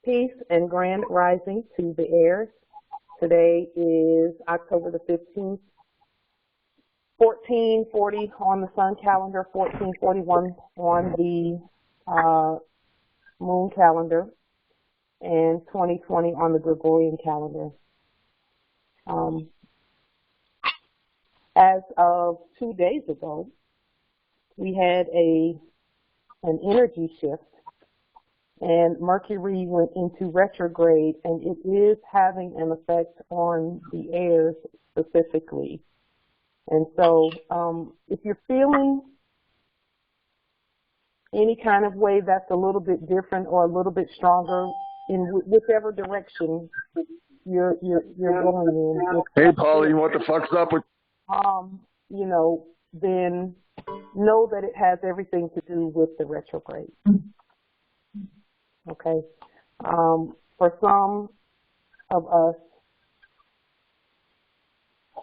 Peace and grand rising to the heirs. Today is October the 15th, 1440 on the sun calendar, 1441 on the moon calendar, and 2020 on the Gregorian calendar. As of 2 days ago, we had an energy shift, and Mercury went into retrograde, and it is having an effect on the heirs specifically. And so if you're feeling any kind of way that's a little bit different or a little bit stronger in whichever direction you're going in. Hey, Pauline, what the fuck's up with? Then know that it has everything to do with the retrograde. Okay. For some of us,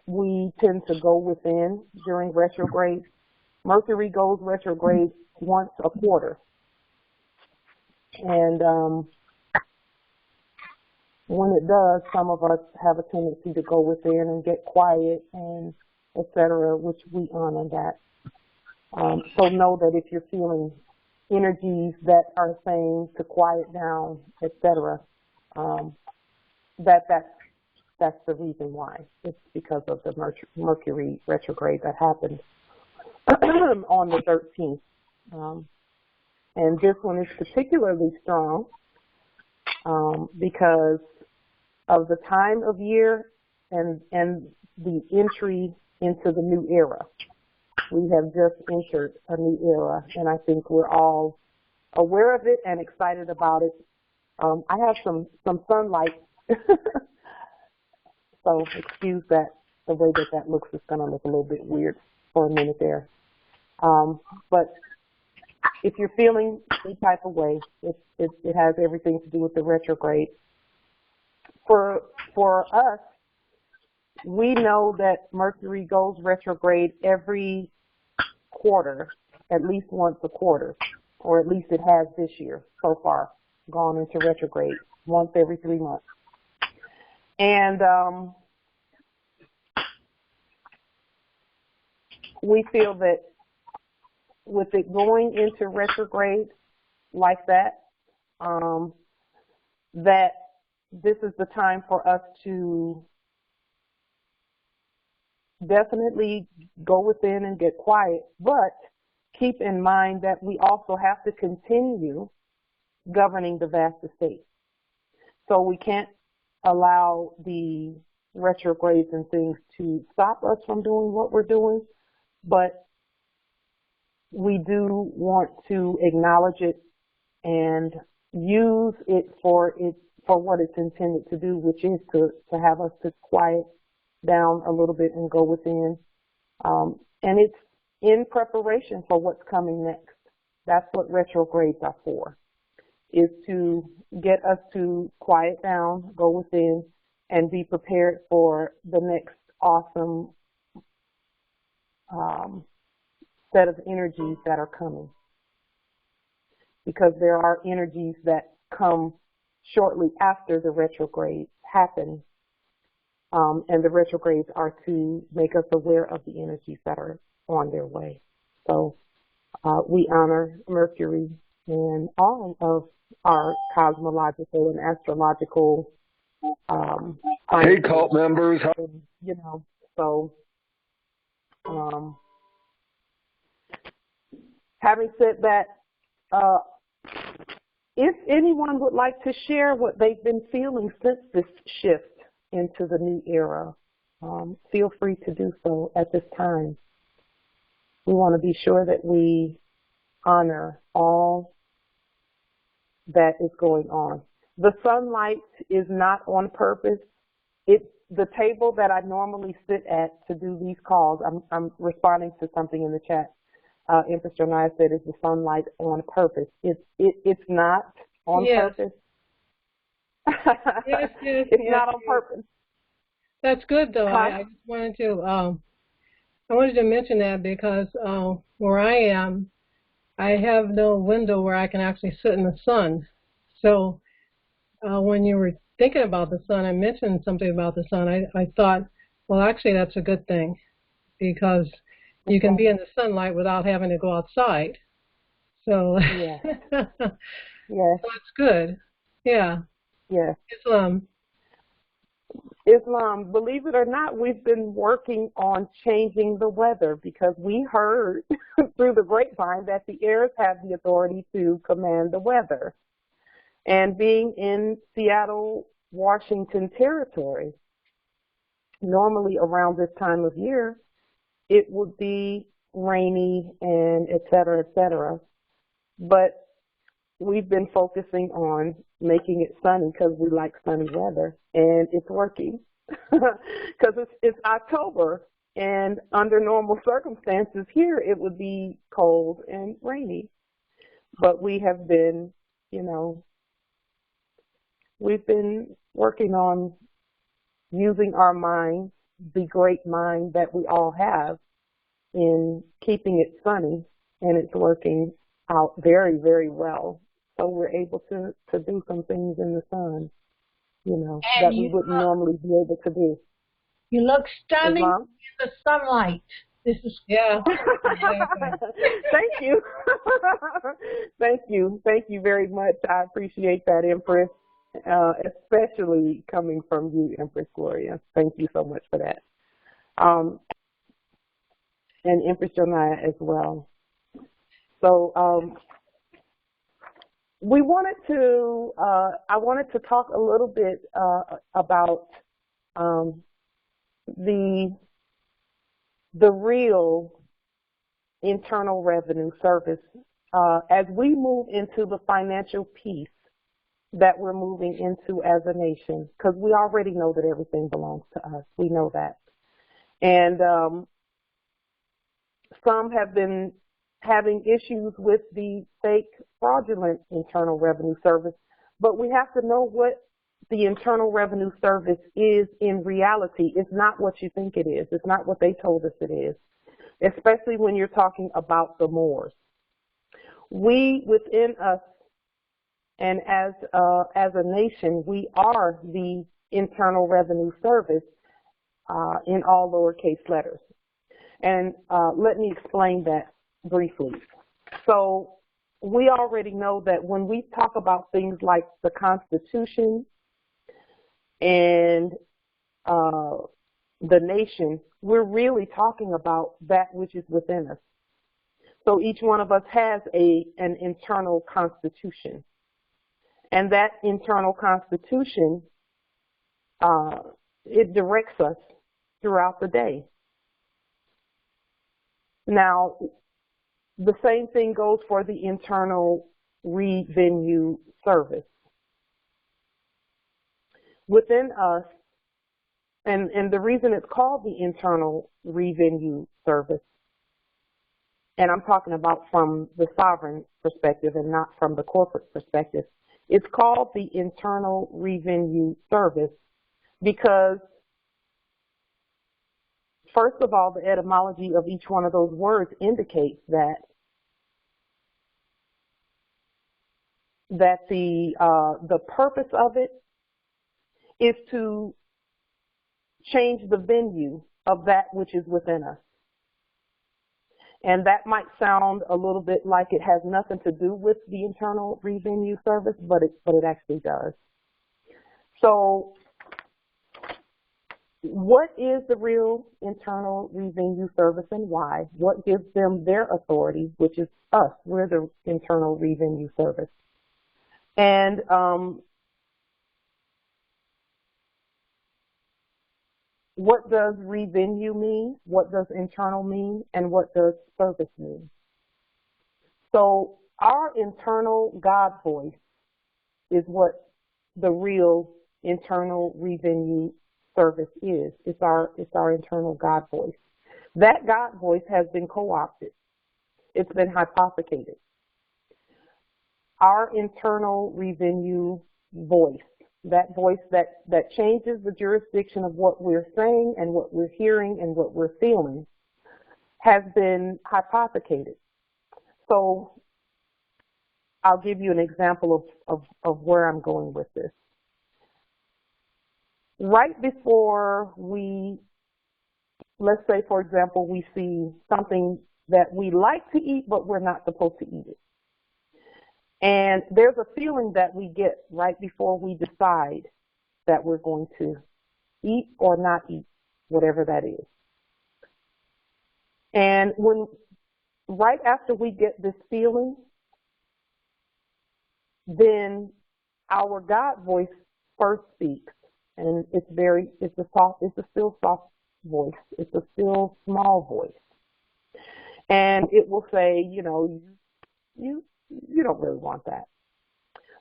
we tend to go within during retrograde. Mercury goes retrograde once a quarter. And when it does, some of us have a tendency to go within and get quiet and et cetera, which we honor that. So know that if you're feeling energies that are saying to quiet down, et cetera, that's the reason why. It's because of the Mercury retrograde that happened on the 13th. And this one is particularly strong because of the time of year and the entry into the new era. We have just entered a new era, and I think we're all aware of it and excited about it. I have some sunlight, so excuse that. The way that looks is going to look a little bit weird for a minute there. But if you're feeling any type of way, it has everything to do with the retrograde. For us, we know that Mercury goes retrograde every quarter, at least once a quarter, or at least it has this year so far, gone into retrograde once every 3 months. And we feel that with it going into retrograde like that, that this is the time for us to definitely go within and get quiet, but keep in mind that we also have to continue governing the vast estate. So we can't allow the retrogrades and things to stop us from doing what we're doing, but we do want to acknowledge it and use it for what it's intended to do, which is to have us to quiet down a little bit and go within. And it's in preparation for what's coming next. That's what retrogrades are for, is to get us to quiet down, go within, and be prepared for the next awesome set of energies that are coming. Because there are energies that come shortly after the retrogrades happen. And the retrogrades are to make us aware of the energies that are on their way. So we honor Mercury and all of our cosmological and astrological hey, cult members. So having said that, if anyone would like to share what they've been feeling since this shift into the new era, feel free to do so at this time. We want to be sure that we honor all that is going on. The sunlight is not on purpose. It's the table that I normally sit at to do these calls. I'm responding to something in the chat. Empress Jonaya said, "Is the sunlight on purpose?" It's not on purpose. Yes, it's not on purpose. That's good, though. I just wanted to mention that because where I am, I have no window where I can actually sit in the sun. So when you were thinking about the sun, I mentioned something about the sun. I thought, well, actually, that's a good thing because you can be in the sunlight without having to go outside. So, Yes. Yes. so it's good. Yeah. Yes. Islam, believe it or not, we've been working on changing the weather because we heard through the grapevine that the heirs have the authority to command the weather. And being in Seattle, Washington territory, normally around this time of year, it would be rainy and et cetera, et cetera. But we've been focusing on making it sunny because we like sunny weather, and it's working because it's October, and under normal circumstances here it would be cold and rainy. But we have been, we've been working on using our mind, the great mind that we all have, in keeping it sunny, and it's working out very, very well. So we're able to do some things in the sun, that we wouldn't normally be able to do. You look stunning in the sunlight. This is yeah. Thank you. Thank you very much. I appreciate that, Empress, especially coming from you, Empress Gloria. Thank you so much for that. And Empress Jonaya as well. So we wanted to, I wanted to talk a little bit about the real Internal Revenue Service as we move into the financial peace that we're moving into as a nation, because we already know that everything belongs to us. We know that. And some have been having issues with the fake fraudulent Internal Revenue Service, but we have to know what the Internal Revenue Service is in reality. It's not what you think it is. It's not what they told us it is, especially when you're talking about the Moors. We within us, and as a nation, we are the Internal Revenue Service in all lowercase letters. And let me explain that briefly. So we already know that when we talk about things like the Constitution and the nation, we're really talking about that which is within us. So each one of us has an internal constitution. And that internal constitution, it directs us throughout the day. Now, the same thing goes for the Internal Revenue Service. Within us, and the reason it's called the Internal Revenue Service, and I'm talking about from the sovereign perspective and not from the corporate perspective, it's called the Internal Revenue Service because, first of all, the etymology of each one of those words indicates that the purpose of it is to change the venue of that which is within us. And that might sound a little bit like it has nothing to do with the Internal Revenue Service, but it actually does. So what is the real Internal Revenue Service and why? What gives them their authority, which is us? We're the Internal Revenue Service. And what does revenue mean? What does internal mean? And what does service mean? So our internal God voice is what the real Internal Revenue Service is. It's our internal God voice. That God voice has been co-opted. It's been hypothecated. Our internal revenue voice, that voice that changes the jurisdiction of what we're saying and what we're hearing and what we're feeling, has been hypothecated. So I'll give you an example of where I'm going with this. Right before let's say, for example, we see something that we like to eat, but we're not supposed to eat it. And there's a feeling that we get right before we decide that we're going to eat or not eat, whatever that is. And right after we get this feeling, then our God voice first speaks. And it's a still soft voice. It's a still small voice. And it will say, you don't really want that.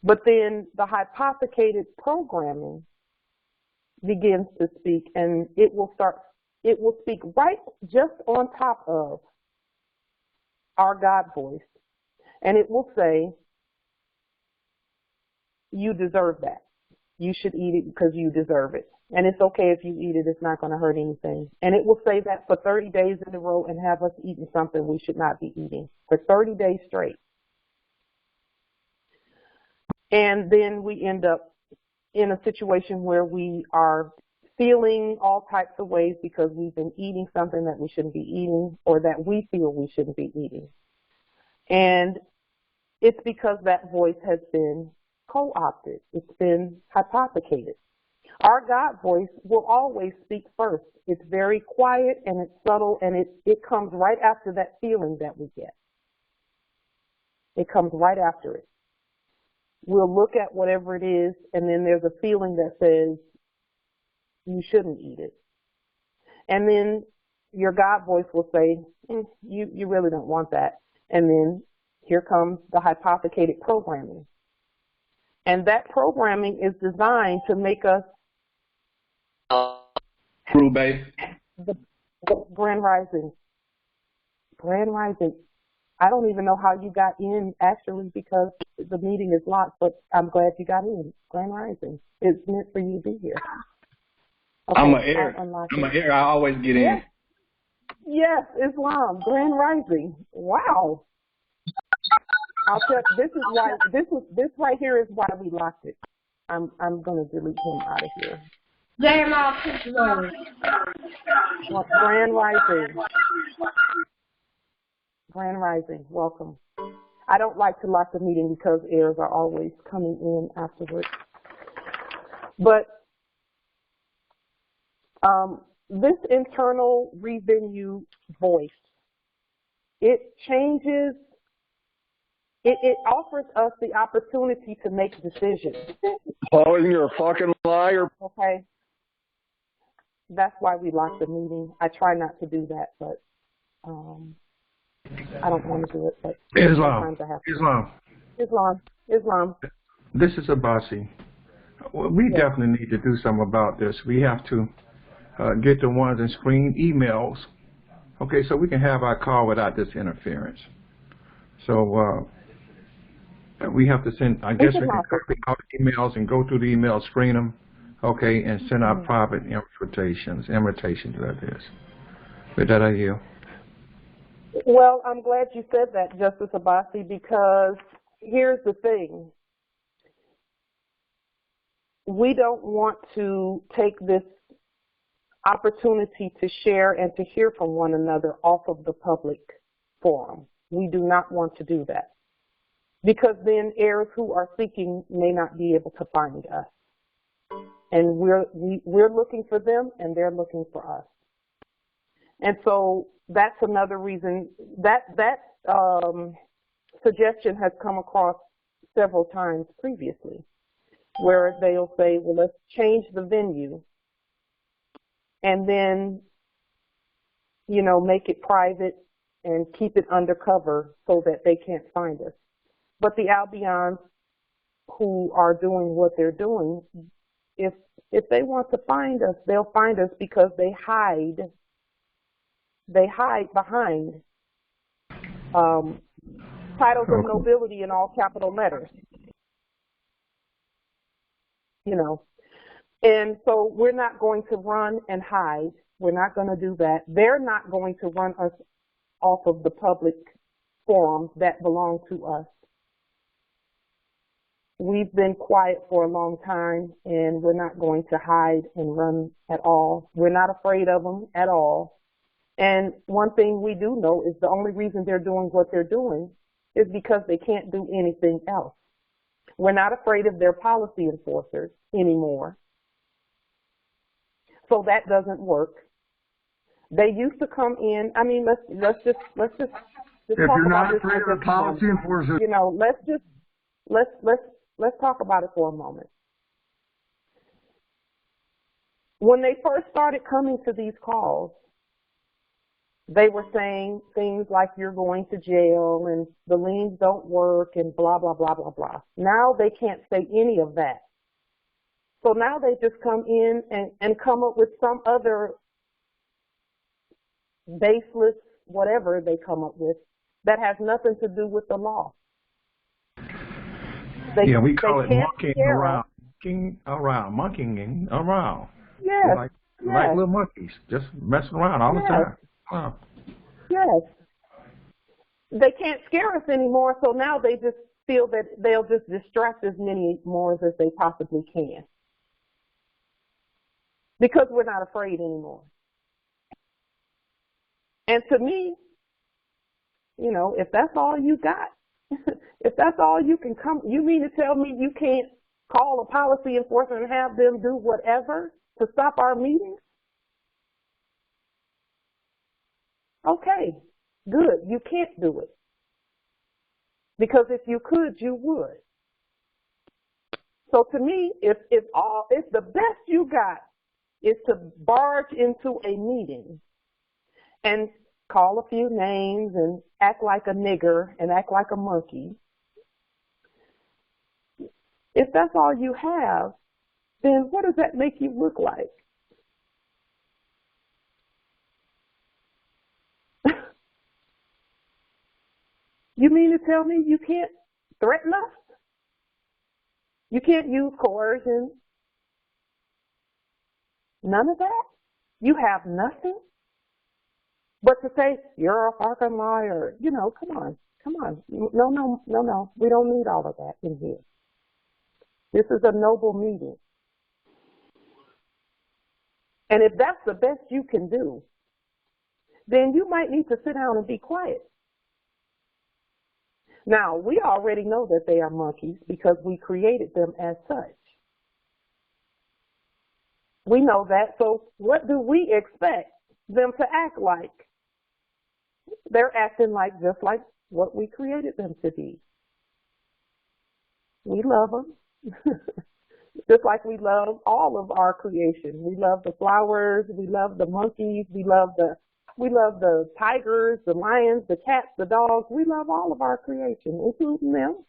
But then the hypothecated programming begins to speak, and it will speak right just on top of our God voice. And it will say, you deserve that. You should eat it because you deserve it. And it's okay if you eat it. It's not going to hurt anything. And it will say that for 30 days in a row and have us eating something we should not be eating for 30 days straight. And then we end up in a situation where we are feeling all types of ways because we've been eating something that we shouldn't be eating, or that we feel we shouldn't be eating. And it's because that voice has been co-opted. It's been hypothecated. Our God voice will always speak first. It's very quiet and it's subtle, and it comes right after that feeling that we get. It comes right after it. We'll look at whatever it is, and then there's a feeling that says you shouldn't eat it. And then your God voice will say, you really don't want that. And then here comes the hypothecated programming. And that programming is designed to make us the Grand Rising. Grand Rising. I don't even know how you got in, actually, because the meeting is locked, but I'm glad you got in. Grand Rising. It's meant for you to be here. Okay, I'm an heir. I always get in. Yes, Islam. Grand Rising. Wow. I'll tell you, this is why this right here is why we locked it. I'm gonna delete him out of here. Grand Rising. Grand Rising, welcome. I don't like to lock the meeting because heirs are always coming in afterwards. But this internal revenue voice, it changes. It offers us the opportunity to make decisions. Pauline, you're a fucking liar. Okay. That's why we lock the meeting. I try not to do that, but I don't want to do it. But Islam. This is Abasi. We definitely need to do something about this. We have to get the ones and screen emails, okay, so we can have our call without this interference. So we have to send, I guess we can copy out emails and go through the emails, screen them, okay, and send out private invitations, that is. With that, I yield. Well, I'm glad you said that, Justice Abasi, because here's the thing. We don't want to take this opportunity to share and to hear from one another off of the public forum. We do not want to do that, because then heirs who are seeking may not be able to find us. And we're looking for them, and they're looking for us. And so that's another reason that suggestion has come across several times previously, where they'll say, well, let's change the venue and then, make it private and keep it undercover so that they can't find us. But the Albions who are doing what they're doing, if they want to find us, they'll find us because they hide behind titles of nobility in all capital letters. And so we're not going to run and hide. We're not going to do that. They're not going to run us off of the public forums that belong to us. We've been quiet for a long time, and we're not going to hide and run at all. We're not afraid of them at all. And one thing we do know is the only reason they're doing what they're doing is because they can't do anything else. We're not afraid of their policy enforcers anymore. So that doesn't work. They used to come in. I mean, let's just If talk you're about not this afraid for of the just a moment. policy enforcers, You know, let's talk about it for a moment. When they first started coming to these calls, they were saying things like you're going to jail and the liens don't work and blah, blah, blah, blah, blah. Now they can't say any of that. So now they just come in and come up with some other baseless whatever they come up with that has nothing to do with the law. We call it monkeying around. Monkeying around. Yes. Like little monkeys, just messing around all the time. Wow. Yes. They can't scare us anymore, so now they just feel that they'll just distract as many Moors as they possibly can. Because we're not afraid anymore. And to me, you know, if that's all you got, if that's all you can come, you mean to tell me you can't call a policy enforcer and have them do whatever to stop our meetings? Okay, good. You can't do it. Because if you could, you would. So to me, if the best you got is to barge into a meeting and call a few names and act like a nigger and act like a monkey, if that's all you have, then what does that make you look like? You mean to tell me you can't threaten us? You can't use coercion? None of that? You have nothing? But to say, you're a fucking liar, you know, come on. No. We don't need all of that in here. This is a noble meeting. And if that's the best you can do, then you might need to sit down and be quiet. Now, we already know that they are monkeys because we created them as such. We know that, so what do we expect them to act like? They're acting like just like what we created them to be. We love them. Just like we love all of our creation. We love the flowers, we love the monkeys, we love the tigers, the lions, the cats, the dogs. We love all of our creation, including them.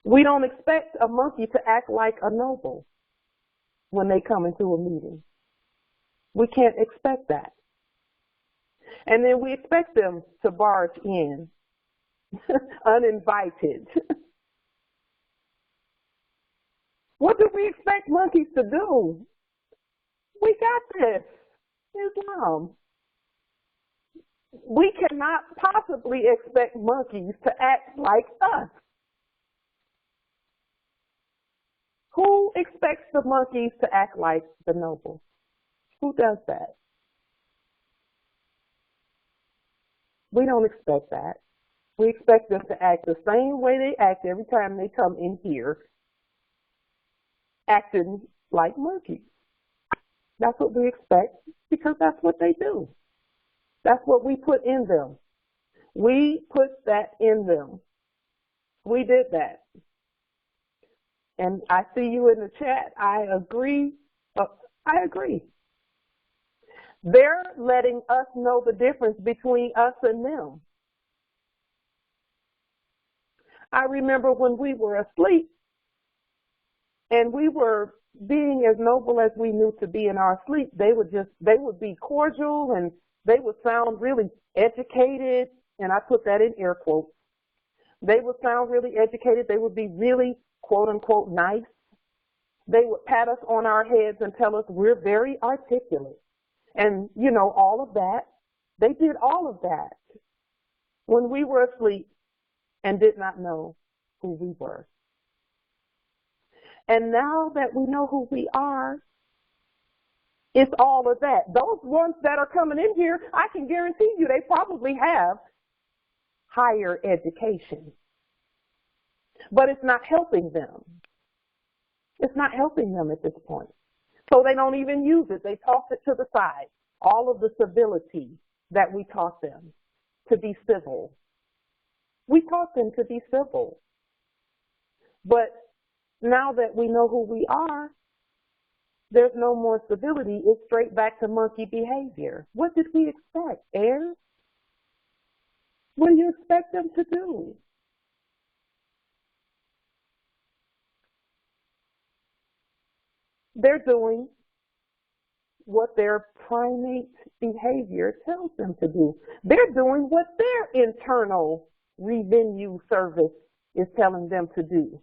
We don't expect a monkey to act like a noble when they come into a meeting. We can't expect that. And then we expect them to barge in uninvited. What do we expect monkeys to do? We got this. Islam. We cannot possibly expect monkeys to act like us. Who expects the monkeys to act like the nobles? Who does that? We don't expect that. We expect them to act the same way they act every time they come in here, acting like monkeys. That's what we expect because that's what they do. That's what we put in them. We put that in them. We did that. And I see you in the chat. I agree. I agree. They're letting us know the difference between us and them. I remember when we were asleep and we were being as noble as we knew to be in our sleep, they would be cordial and they would sound really educated, and I put that in air quotes. They would sound really educated. They would be really, quote unquote, nice. They would pat us on our heads and tell us we're very articulate. And, you know, all of that. They did all of that when we were asleep and did not know who we were. And now that we know who we are, it's all of that. Those ones that are coming in here, I can guarantee you they probably have higher education. But it's not helping them. It's not helping them at this point. So they don't even use it. They toss it to the side. All of the civility that we taught them to be civil. We taught them to be civil. But now that we know who we are, there's no more civility. It's straight back to monkey behavior. What did we expect, heirs? What do you expect them to do? They're doing what their primate behavior tells them to do. They're doing what their internal revenue service is telling them to do.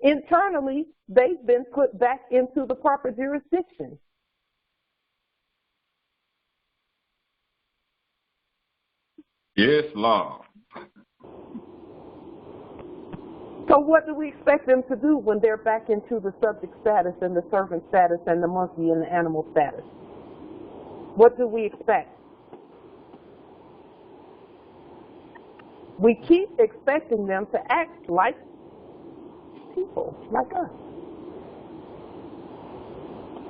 Internally, they've been put back into the proper jurisdiction. Yes, Lord. So what do we expect them to do when they're back into the subject status and the servant status and the monkey and the animal status? What do we expect? We keep expecting them to act like people, like us.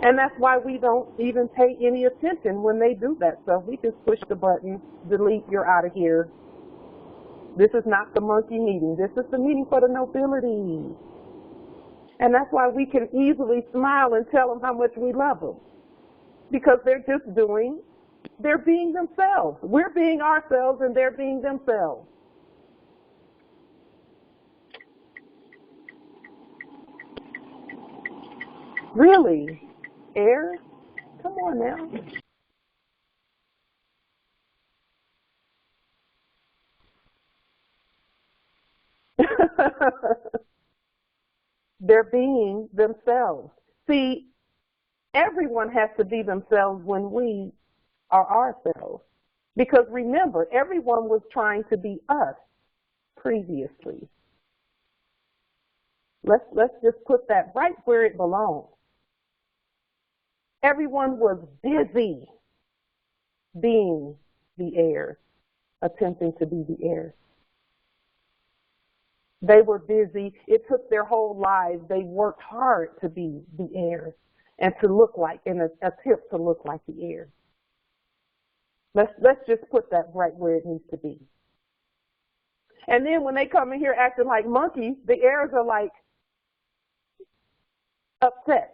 And that's why we don't even pay any attention when they do that stuff. We just push the button, delete, you're out of here. This is not the monkey meeting. This is the meeting for the nobility. And that's why we can easily smile and tell them how much we love them. Because they're being themselves. We're being ourselves and they're being themselves. Really? Heirs? Come on now. They're being themselves. See, everyone has to be themselves when we are ourselves. Because remember, everyone was trying to be us previously. Let's just put that right where it belongs. Everyone was busy being the heirs, attempting to be the heirs. They were busy. It took their whole lives. They worked hard to be the heirs and to look like, and attempt to look like the heirs. Let's just put that right where it needs to be. And then when they come in here acting like monkeys, the heirs are like upset.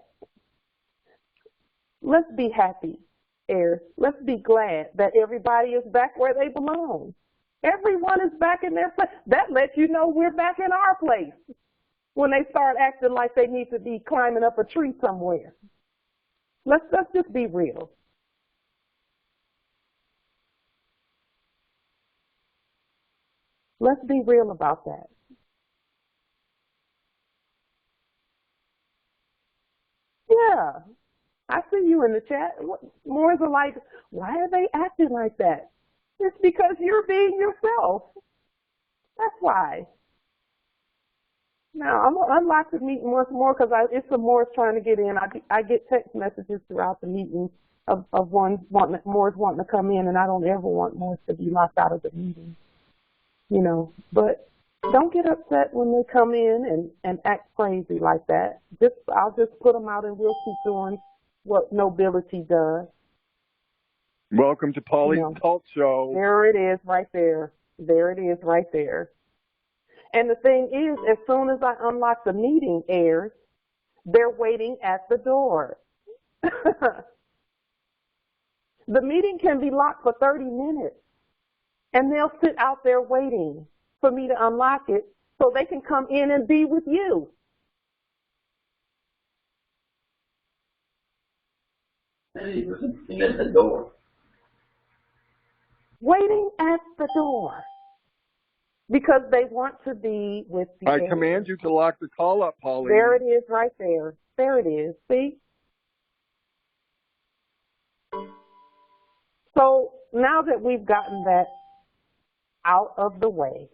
Let's be happy, heirs. Let's be glad that everybody is back where they belong. Everyone is back in their place. That lets you know we're back in our place when they start acting like they need to be climbing up a tree somewhere. Let's just be real. Let's be real about that. Yeah, I see you in the chat. More are like, why are they acting like that? It's because you're being yourself. That's why. Now, I'm going to unlock the meeting once more because it's some more trying to get in. I get text messages throughout the meeting of Moore's wanting to come in, and I don't ever want Moore's to be locked out of the meeting. You know, but don't get upset when they come in and act crazy like that. I'll just put them out and we'll keep doing what nobility does. Welcome to Polly's Cult Show. There it is right there. There it is right there. And the thing is, as soon as I unlock the meeting, heirs, they're waiting at the door. The meeting can be locked for 30 minutes, and they'll sit out there waiting for me to unlock it so they can come in and be with you. Maybe at the door. Waiting at the door because they want to be with the I command you to lock the call up, Polly. There it is right there. There it is. See? So now that we've gotten that out of the way,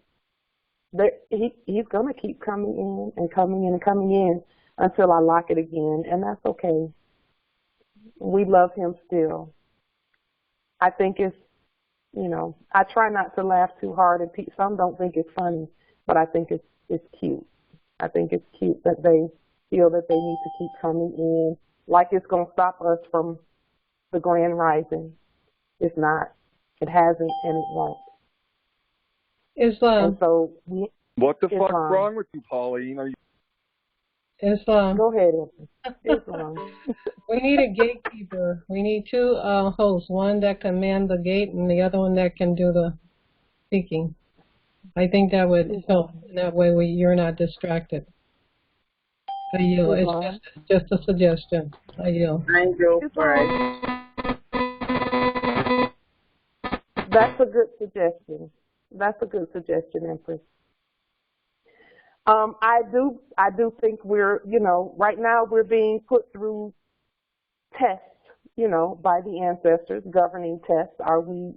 he's going to keep coming in and coming in and coming in until I lock it again, and that's okay. We love him still. I think it's, I try not to laugh too hard, and some don't think it's funny, but I think it's cute. I think it's cute that they feel that they need to keep coming in, like it's going to stop us from the grand rising. It's not. It hasn't, and it won't. Islam. And so what the fuck's wrong with you, Pauline? Islam. Go ahead, Islam. We need a gatekeeper. We need two hosts, one that can man the gate and the other one that can do the speaking. I think that would help. That way you're not distracted. I yield. It's just a suggestion. I yield. That's a good suggestion. That's a good suggestion, Empress. I do think we're, right now we're being put through tests, by the ancestors, governing tests. Are we,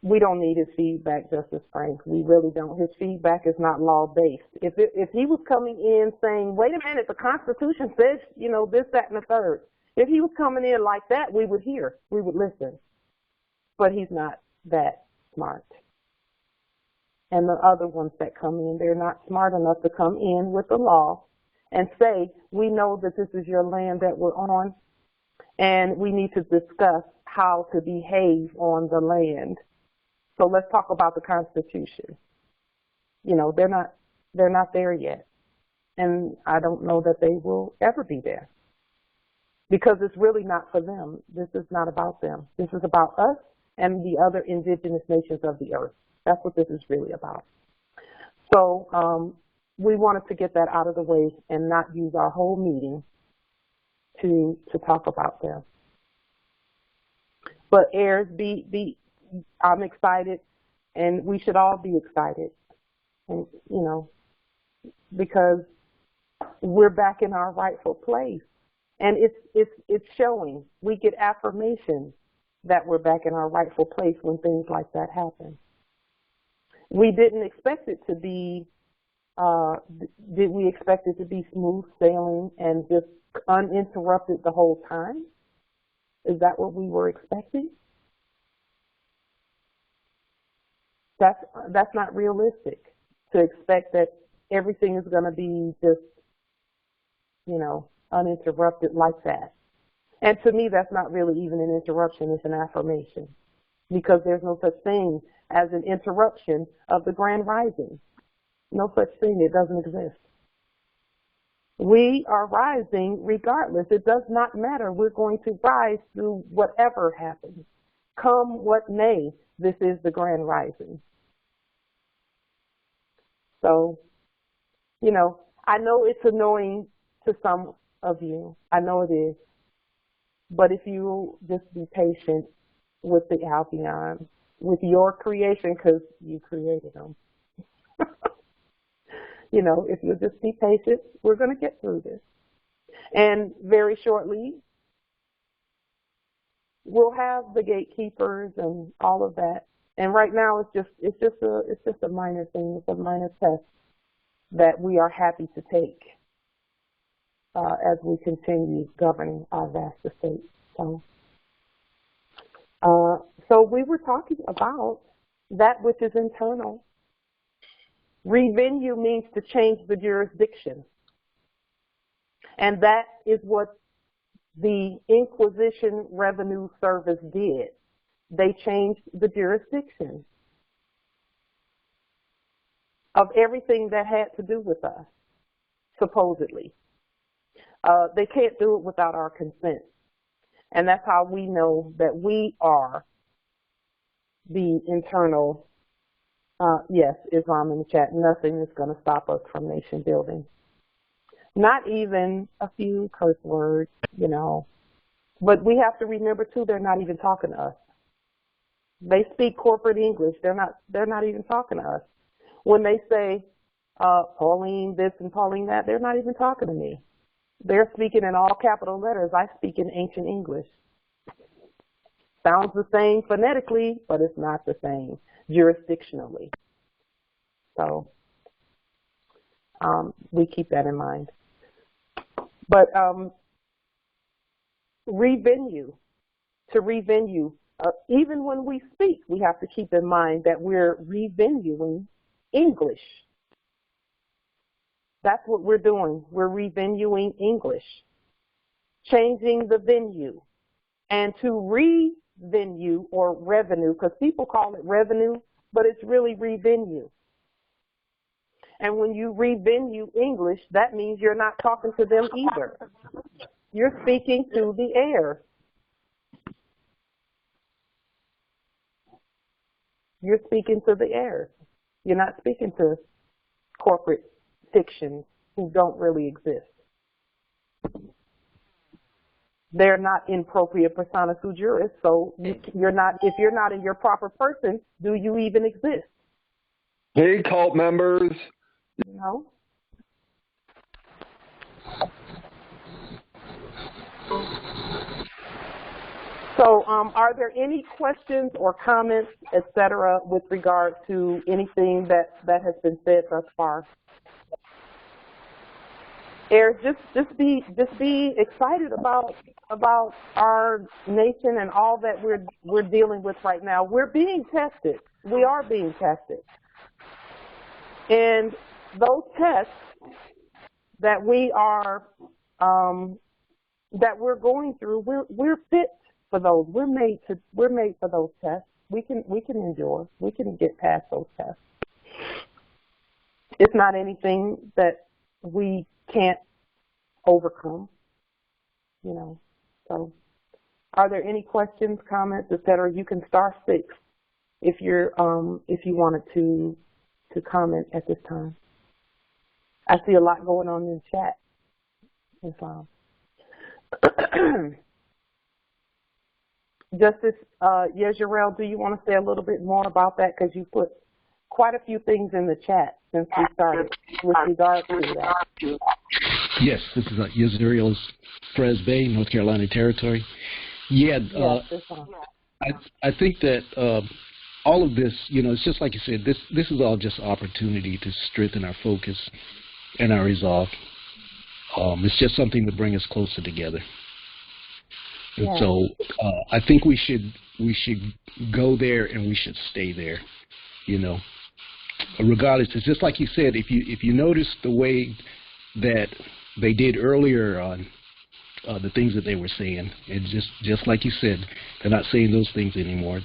we don't need his feedback, Justice Frank. We really don't. His feedback is not law-based. If he was coming in saying, wait a minute, the Constitution says, this, that, and the third. If he was coming in like that, we would hear. We would listen. But he's not that smart. And the other ones that come in, they're not smart enough to come in with the law and say, we know that this is your land that we're on, and we need to discuss how to behave on the land. So let's talk about the Constitution. They're not there yet. And I don't know that they will ever be there. Because it's really not for them. This is not about them. This is about us and the other indigenous nations of the earth. That's what this is really about. So we wanted to get that out of the way and not use our whole meeting to talk about them. But heirs, I'm excited, and we should all be excited, and, because we're back in our rightful place. And it's showing. We get affirmation that we're back in our rightful place when things like that happen. We didn't expect it to be, did we expect it to be smooth sailing and just uninterrupted the whole time? Is that what we were expecting? That's not realistic to expect that everything is going to be just, uninterrupted like that. And to me, that's not really even an interruption, it's an affirmation. Because there's no such thing as an interruption of the grand rising. No such thing, it doesn't exist. We are rising regardless. It does not matter. We're going to rise through whatever happens. Come what may, this is the grand rising. So, I know it's annoying to some of you. I know it is. But if you just be patient with the Albion, with your creation, because you created them. If you just be patient, we're going to get through this. And very shortly, we'll have the gatekeepers and all of that. And right now, it's just a minor thing. It's a minor test that we are happy to take as we continue governing our vast estate. So we were talking about that which is internal. Revenue means to change the jurisdiction. And that is what the Inquisition Revenue Service did. They changed the jurisdiction of everything that had to do with us, supposedly. They can't do it without our consent. And that's how we know that we are the internal, yes, Islam in the chat, nothing is going to stop us from nation building. Not even a few curse words, But we have to remember, too, they're not even talking to us. They speak corporate English. They're not even talking to us. When they say, Pauline this and Pauline that, they're not even talking to me. They're speaking in all capital letters. I speak in ancient English. Sounds the same phonetically, but it's not the same jurisdictionally. So we keep that in mind. But to revenue, even when we speak, we have to keep in mind that we're revenuing English. That's what we're doing. We're revenuing English, changing the venue. And to revenue or revenue, because people call it revenue, but it's really revenue. And when you revenue English, that means you're not talking to them either. You're speaking to the air. You're speaking to the air. You're not speaking to corporate fictions who don't really exist. They're not in propria persona sui juris, so you're not. If you're not in your proper person, do you even exist? Hey, cult members. You know. So, are there any questions or comments, etc., with regard to anything that has been said thus far? Eric, just be excited about our nation and all that we're dealing with right now. We're being tested. We are being tested, and those tests that we are that we're going through, we're fit for those. We're made for those tests. We can endure. We can get past those tests. It's not anything that we can't overcome, you know. So, are there any questions, comments, etc.? You can star 6 if you wanted to comment at this time. I see a lot going on in the chat. Justice Yezreel, do you want to say a little bit more about that? Because you put quite a few things in the chat since we started with regard to that. Yes, this is Yezreel's Fres Bay, North Carolina Territory. Yeah, I think that all of this, you know, it's just like you said, this is all just opportunity to strengthen our focus and our resolve. It's just something to bring us closer together. And so I think we should go there and we should stay there, you know. Regardless, it's just like you said, if you notice the way that they did earlier on the things that they were saying, it's just like you said, they're not saying those things anymore.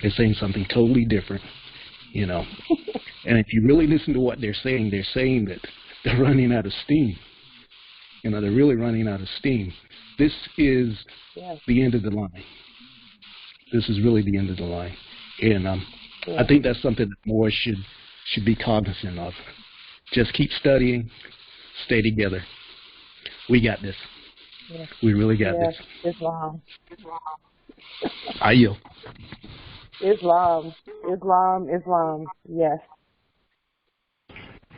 They're saying something totally different, you know. And if you really listen to what they're saying that they're running out of steam. You know, they're really running out of steam. This is the end of the line. This is really the end of the line. And I think that's something that more should be cognizant of. Just keep studying, stay together. We got this. Yes. We really got this. Islam. I yield. Islam. Yes.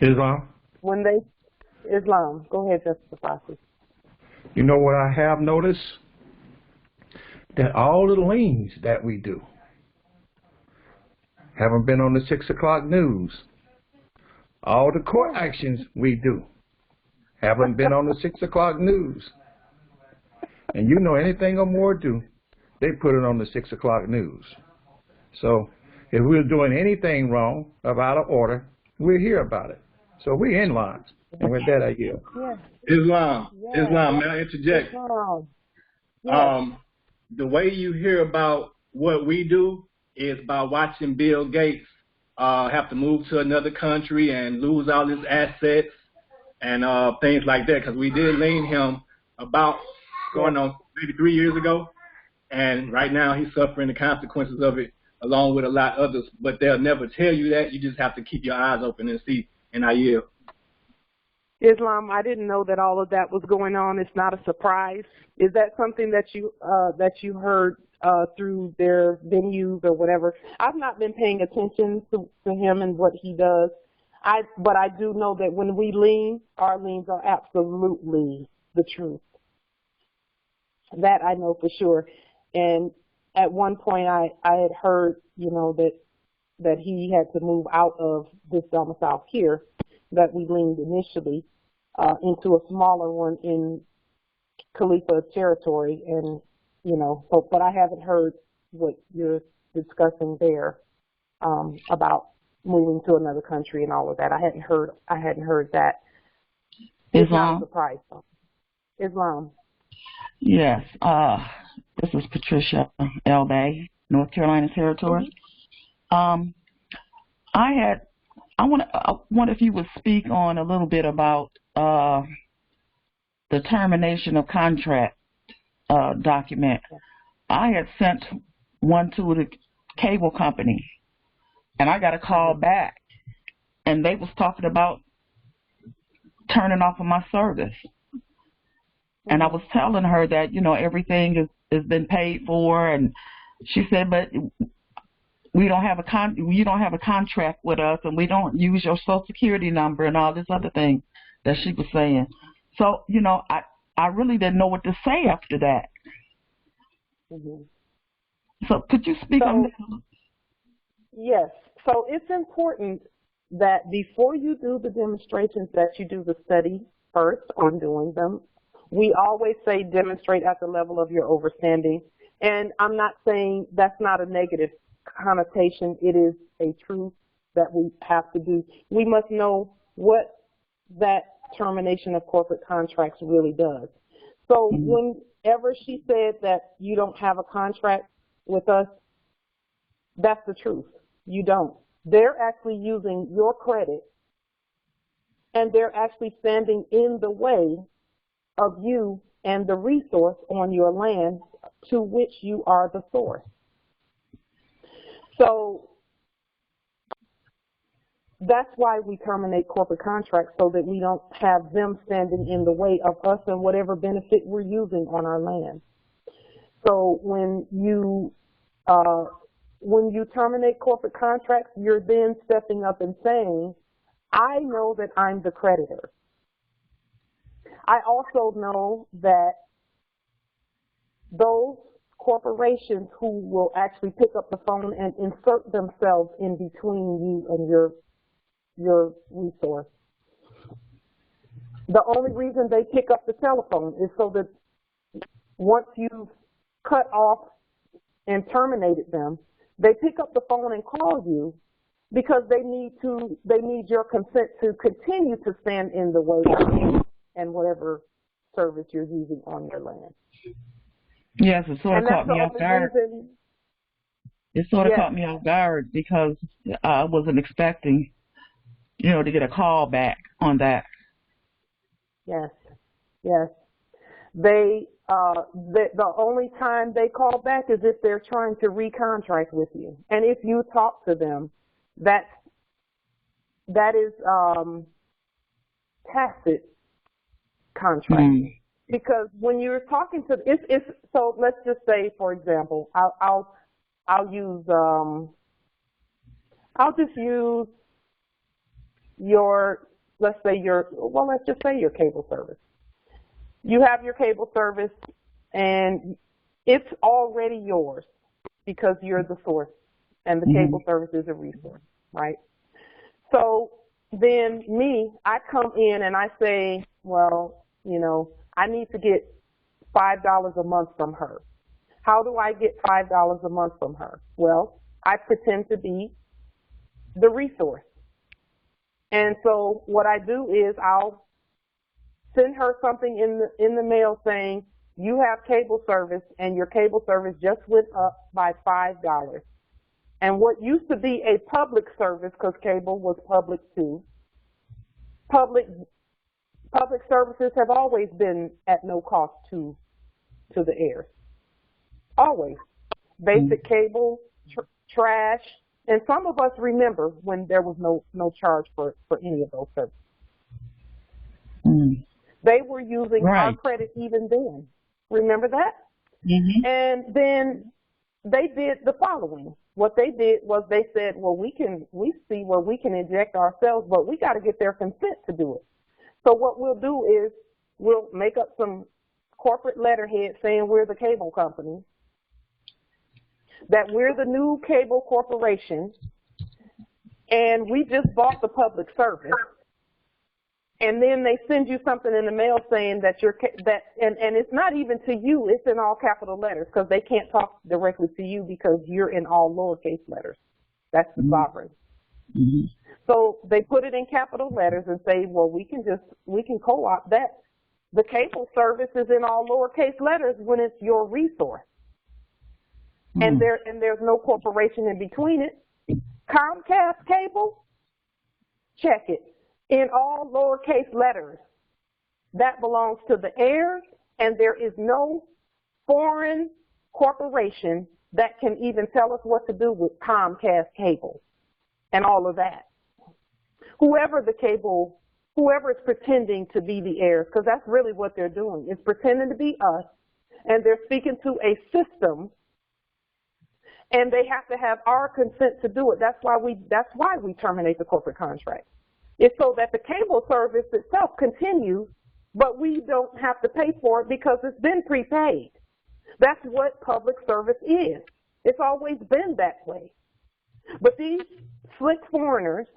Islam. Islam. Go ahead, Justice Fossey. You know what I have noticed? That all the leans that we do haven't been on the 6 o'clock news. All the court actions we do haven't been on the 6 o'clock news. And you know anything or more do, they put it on the 6 o'clock news. So if we're doing anything wrong or out of order, we'll hear about it. So we're in line. And with that, I yield. Islam, may I interject? The way you hear about what we do is by watching Bill Gates have to move to another country and lose all his assets and things like that, because we did lean him about going on maybe 3 years ago, and right now he's suffering the consequences of it along with a lot of others, but they'll never tell you that. You just have to keep your eyes open and see, and I yield. Islam, I didn't know that all of that was going on. It's not a surprise. Is that something that you heard through their venues or whatever? I've not been paying attention to him and what he does. But I do know that when we lean, our leans are absolutely the truth. That I know for sure. And at one point I had heard, you know, that he had to move out of this domicile here that we leaned initially into a smaller one in Khalifa territory, and but I haven't heard what you're discussing there about moving to another country and all of that. I hadn't heard that. It's not a surprise, though. Islam. Yes. This is Patricia Elbay, North Carolina Territory. I wonder if you would speak on a little bit about the termination of contract document. I had sent one to the cable company, and I got a call back, and they was talking about turning off of my service. And I was telling her that, everything has been paid for, and she said, but you don't have a contract with us, and we don't use your Social Security number and all this other thing that she was saying. So, I really didn't know what to say after that. Mm-hmm. So could you speak on that? Yes. So it's important that before you do the demonstrations that you do the study first on doing them. We always say demonstrate at the level of your overstanding. And I'm not saying that's not a negative connotation. It is a truth that we have to do. We must know what that termination of corporate contracts really does. So whenever she said that you don't have a contract with us, that's the truth. You don't. They're actually using your credit, and they're actually standing in the way of you and the resource on your land to which you are the source. So that's why we terminate corporate contracts, so that we don't have them standing in the way of us and whatever benefit we're using on our land. So when you terminate corporate contracts, you're then stepping up and saying, I know that I'm the creditor. I also know that those corporations who will actually pick up the phone and insert themselves in between you and your resource, the only reason they pick up the telephone is so that once you've cut off and terminated them, they pick up the phone and call you because they need your consent to continue to stand in the way and whatever service you're using on your land. Yes, it sort of caught me off guard. It sort of caught me off guard because I wasn't expecting, to get a call back on that. Yes, yes. The only time they call back is if they're trying to recontract with you, and if you talk to them, that is tacit contract. Because when you're talking to it's so let's just say, for example, I'll just use your let's just say your cable service. You have your cable service and it's already yours because you're the source and the cable service is a resource, right? So then I come in and I say, well, I need to get $5 a month from her. How do I get $5 a month from her? Well, I pretend to be the resource. And so what I do is I'll send her something in the mail saying, you have cable service and your cable service just went up by $5. And what used to be a public service, because cable was public too, public services have always been at no cost to the heirs. Always. Basic cable, trash, and some of us remember when there was no charge for any of those services. They were using our credit even then. Remember that? And then they did the following. What they did was they said, well, we see where we can inject ourselves, but we got to get their consent to do it. So what we'll do is we'll make up some corporate letterhead saying we're the cable company, that we're the new cable corporation, and we just bought the public service, and then they send you something in the mail saying that and it's not even to you, it's in all capital letters because they can't talk directly to you because you're in all lowercase letters. That's the sovereign. Mm-hmm. So they put it in capital letters and say, well, we can co-opt that. The cable service is in all lowercase letters when it's your resource. And there's no corporation in between it. Comcast cable, check it. In all lowercase letters. That belongs to the heirs, and there is no foreign corporation that can even tell us what to do with Comcast cable and all of that. Whoever is pretending to be the heirs, because that's really what they're doing, is pretending to be us, and they're speaking to a system, and they have to have our consent to do it. That's why we terminate the corporate contract. It's so that the cable service itself continues, but we don't have to pay for it because it's been prepaid. That's what public service is. It's always been that way. But these slick foreigners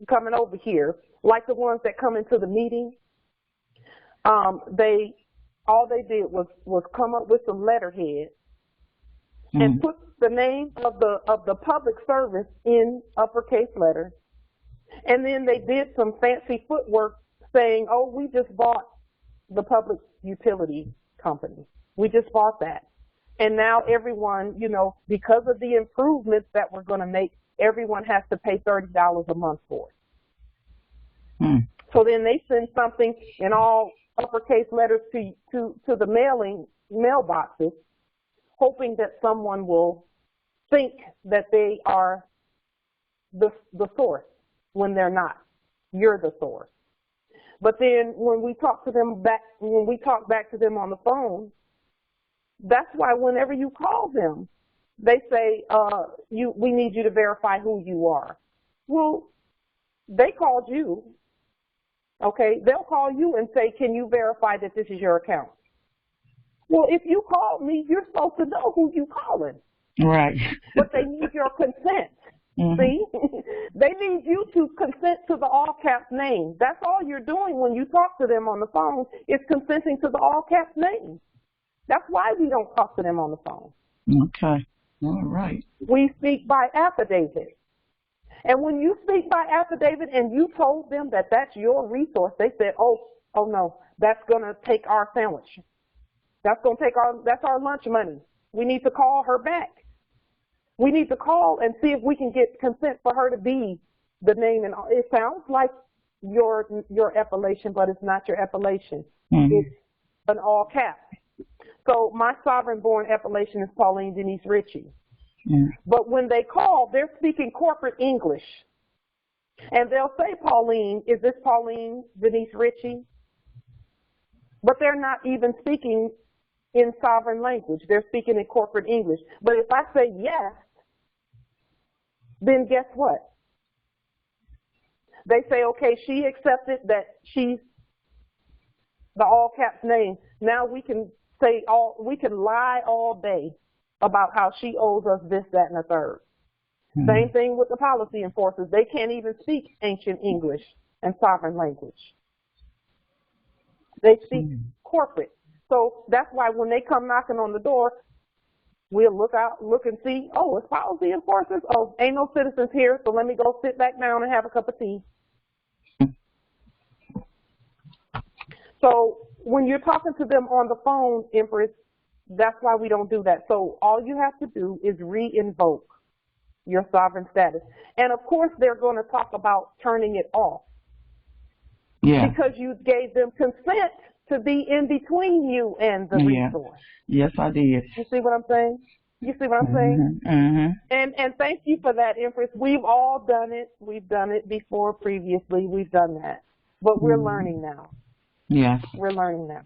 coming over here, like the ones that come into the meeting, all they did was come up with some letterhead and put the name of the public service in uppercase letters. And then they did some fancy footwork saying, oh, we just bought the public utility company. We just bought that. And now everyone, because of the improvements that we're going to make, everyone has to pay $30 a month for it. So then they send something in all uppercase letters to the mailboxes, hoping that someone will think that they are the source. When they're not. You're the source. But then when we talk back to them on the phone, that's why whenever you call them, they say, we need you to verify who you are. Well, they called you. Okay, they'll call you and say, can you verify that this is your account? Well, if you called me, you're supposed to know who you calling. Right. But they need your consent. See, they need you to consent to the all caps name. That's all you're doing when you talk to them on the phone is consenting to the all caps name. That's why we don't talk to them on the phone. Okay. All right. We speak by affidavit. And when you speak by affidavit and you told them that that's your resource, they said, oh no, that's going to take our sandwich. That's our lunch money. We need to call her back. We need to call and see if we can get consent for her to be the name. And it sounds like your appellation, but it's not your appellation. It's an all cap. So my sovereign-born appellation is Pauline Denise Ritchie. But when they call, they're speaking corporate English. And they'll say, Pauline, is this Pauline Denise Ritchie? But they're not even speaking in sovereign language. They're speaking in corporate English. But if I say yes, then guess what? They say, okay, she accepted that she's the all caps name. Now we can lie all day about how she owes us this, that, and the third. Same thing with the policy enforcers. They can't even speak ancient English and sovereign language. They speak corporate. So that's why when they come knocking on the door, we'll look and see, oh, it's policy enforcers. Oh, ain't no citizens here, so let me go sit back down and have a cup of tea. So when you're talking to them on the phone, Empress, that's why we don't do that. So all you have to do is re-invoke your sovereign status. And, of course, they're going to talk about turning it off. Yeah. Because you gave them consent to be in between you and the resource. Yes, I did. You see what I'm saying? You see what I'm saying? And thank you for that, Empress. We've all done it. We've done it before previously. We've done that. But we're learning now. Yes. We're learning now.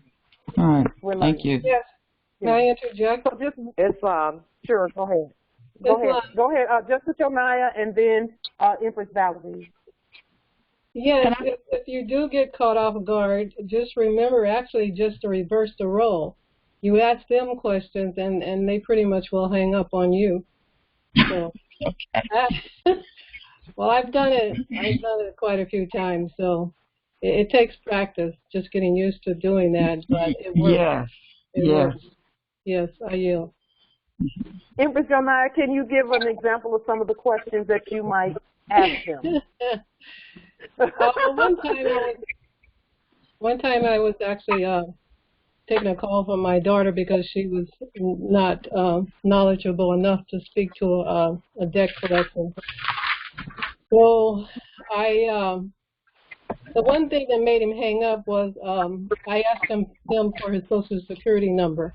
All right. Thank you. Yes. Can I interject? So sure, go ahead. Go ahead. Just put your Naya and then Empress Valerie. Yeah, if you do get caught off guard, just remember actually just to reverse the role. You ask them questions and they pretty much will hang up on you. So, well, I've done it quite a few times, so it takes practice, just getting used to doing that, but it works. Yes. It works. Yes, I yield. Empress Jonaya, can you give an example of some of the questions that you might ask them? One time I was actually taking a call from my daughter because she was not knowledgeable enough to speak to a debt collection. So the one thing that made him hang up was I asked him for his Social Security number.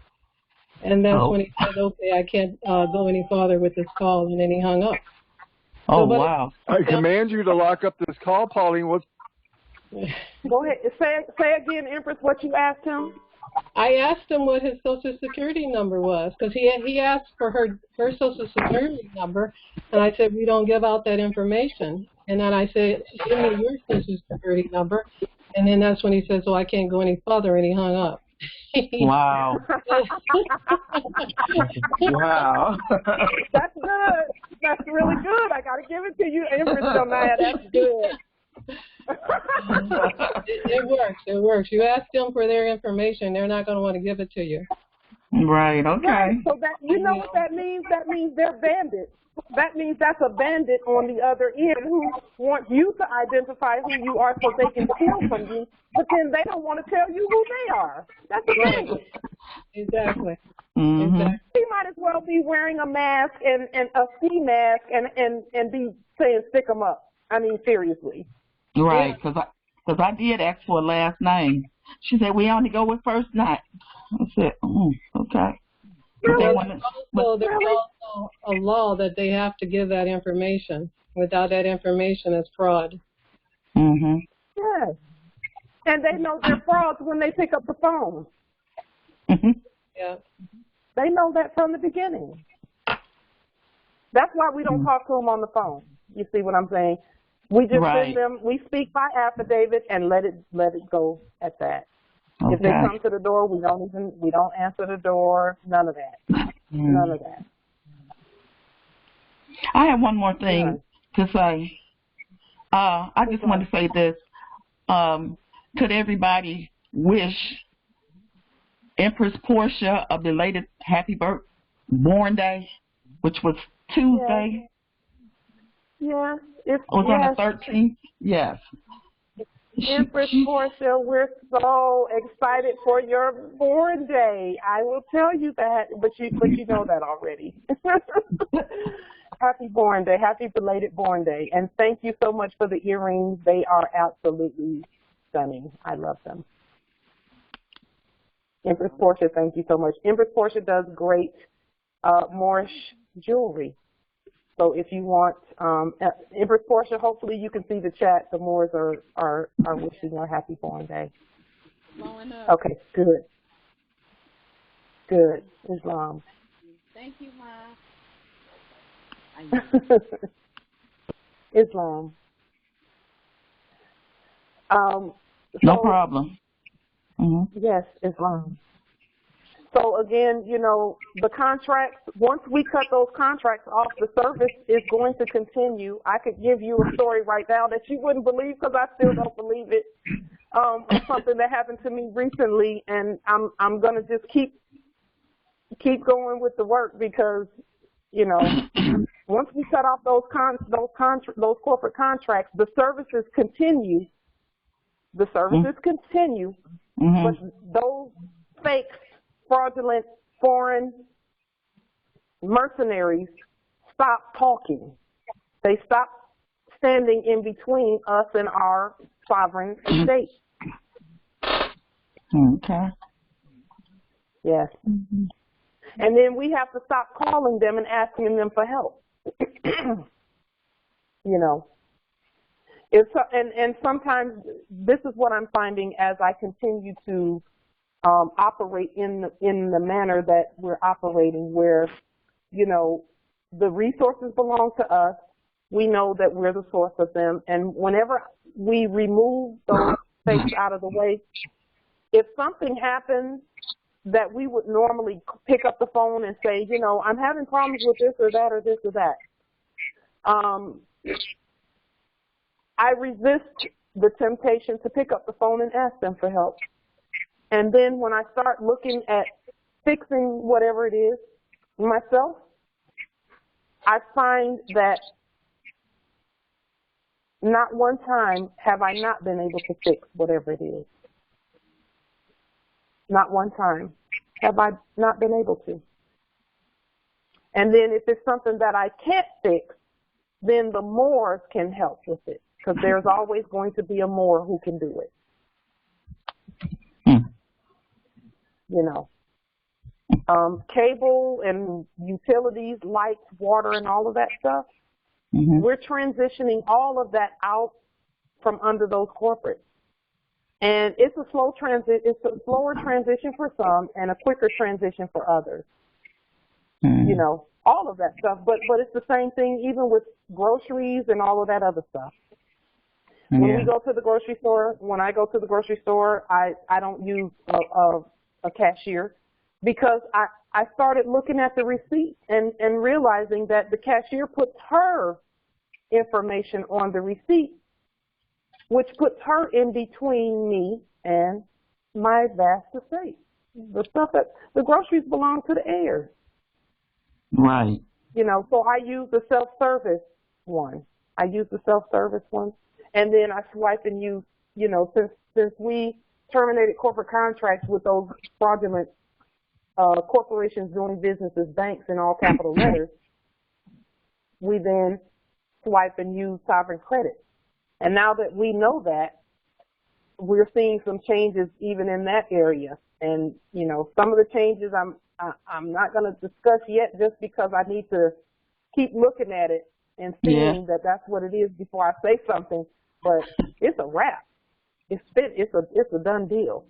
And that's when he said, okay, I can't go any farther with this call, and then he hung up. Oh, wow. I command you to lock up this call, Pauline. Go ahead. Say again, Empress, what you asked him? I asked him what his Social Security number was, because he asked for her Social Security number, and I said, we don't give out that information. And then I said, give me your Social Security number. And then that's when he said, so I can't go any further, and he hung up. Wow. Wow. That's good. That's really good. I got to give it to you, Empress Jonaya. That's good. It works. It works. You ask them for their information, they're not going to want to give it to you. Right. Okay. Right. So that what that means? That means they're bandits. That means that's a bandit on the other end who wants you to identify who you are so they can steal from you, but then they don't want to tell you who they are. That's a bandit. Exactly. Mm-hmm. Exactly. He might as well be wearing a mask and a ski mask and be saying stick 'em up. I mean, seriously. Right, because I did ask for a last name. She said, we only go with first name. I said, okay. There's also a law that they have to give that information. Without that information, it's fraud. Mm-hmm. Yes. And they know they're frauds when they pick up the phone. Mm-hmm. Yeah. They know that from the beginning. That's why we don't talk to them on the phone. You see what I'm saying? We just send them, we speak by affidavit and let it go at that. Okay. If they come to the door, we don't answer the door, none of that. None of that. I have one more thing to say. I just want to say this. Could everybody wish Empress Portia a belated happy born day, which was Tuesday? Yeah. It was on the 13th? Yes. Empress Portia, we're so excited for your born day. I will tell you that, but you know that already. Happy born day, happy belated born day, and thank you so much for the earrings. They are absolutely stunning. I love them. Empress Portia, thank you so much. Empress Portia does great Moorish jewelry. So if you want, Empress Portia, hopefully you can see the chat. The Moors are wishing you a happy born day. Okay, good. Good. Islam. Thank you, Ma. Islam. No problem. Mm-hmm. Yes, Islam. So again, you know, the contracts, once we cut those contracts off, the service is going to continue. I could give you a story right now that you wouldn't believe because I still don't believe it. It's something that happened to me recently, and I'm going to just keep going with the work because, you know, once we cut off those corporate contracts, the services continue. The services continue, but those fake, fraudulent, foreign mercenaries stop talking. They stop standing in between us and our sovereign state. Okay. Yes. And then we have to stop calling them and asking them for help. You know. And sometimes this is what I'm finding as I continue to operate in the manner that we're operating, where, you know, the resources belong to us. We know that we're the source of them, and whenever we remove those things out of the way, if something happens that we would normally pick up the phone and say, you know, I'm having problems with this or that or this or that. I resist the temptation to pick up the phone and ask them for help. And then when I start looking at fixing whatever it is myself, I find that not one time have I not been able to fix whatever it is. Not one time have I not been able to. And then if it's something that I can't fix, then the Moors can help with it, because there's always going to be a Moor who can do it. You know, cable and utilities, lights, water, and all of that stuff, we're transitioning all of that out from under those corporates. And it's a slow transition. It's a slower transition for some and a quicker transition for others. You know, all of that stuff. But it's the same thing even with groceries and all of that other stuff. When we go to the grocery store, when I go to the grocery store, I don't use a cashier, because I started looking at the receipt and realizing that the cashier puts her information on the receipt, which puts her in between me and my vast estate. The stuff that the groceries belong to the heirs. Right. You know, so I use the self-service one. And then I swipe and use, you know, since we terminated corporate contracts with those fraudulent corporations doing business as banks in all capital letters, we then swipe and use sovereign credit. And now that we know that, we're seeing some changes even in that area. And, you know, some of the changes I'm not going to discuss yet, just because I need to keep looking at it and seeing that that's what it is before I say something. But it's a wrap. It's a done deal.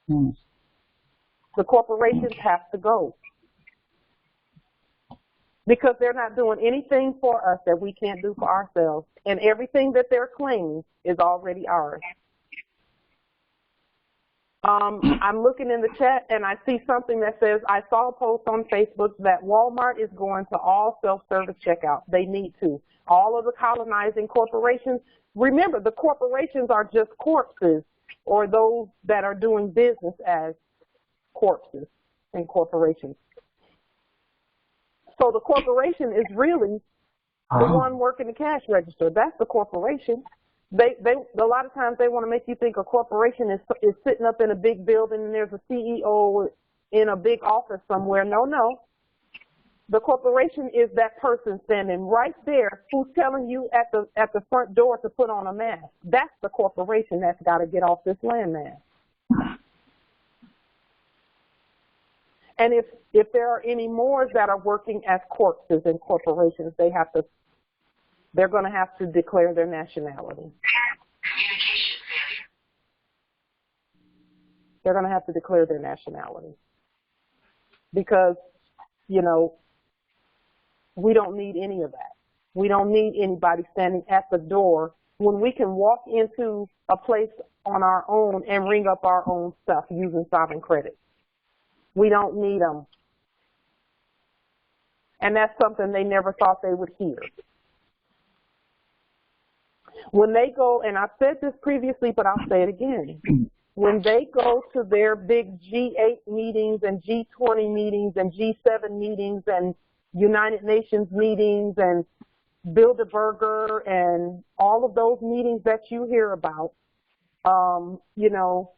The corporations have to go, because they're not doing anything for us that we can't do for ourselves, and everything that they're claiming is already ours. I'm looking in the chat and I see something that says, I saw a post on Facebook that Walmart is going to all self-service checkout. They need to. All of the colonizing corporations, remember, the corporations are just corpses, or those that are doing business as corpses and corporations. So the corporation is really the one working the cash register. That's the corporation. They a lot of times they want to make you think a corporation is sitting up in a big building and there's a CEO in a big office somewhere. No. The corporation is that person standing right there who's telling you at the front door to put on a mask. That's the corporation that's got to get off this landmass. And if there are any Moors that are working as corpses in corporations, they're going to have to declare their nationality. They're going to have to declare their nationality. Because, you know, we don't need any of that. We don't need anybody standing at the door when we can walk into a place on our own and ring up our own stuff using sovereign credit. We don't need them. And that's something they never thought they would hear. When they go, and I've said this previously, but I'll say it again, when they go to their big G8 meetings and G20 meetings and G7 meetings and United Nations meetings and Bilderberger and all of those meetings that you hear about, you know,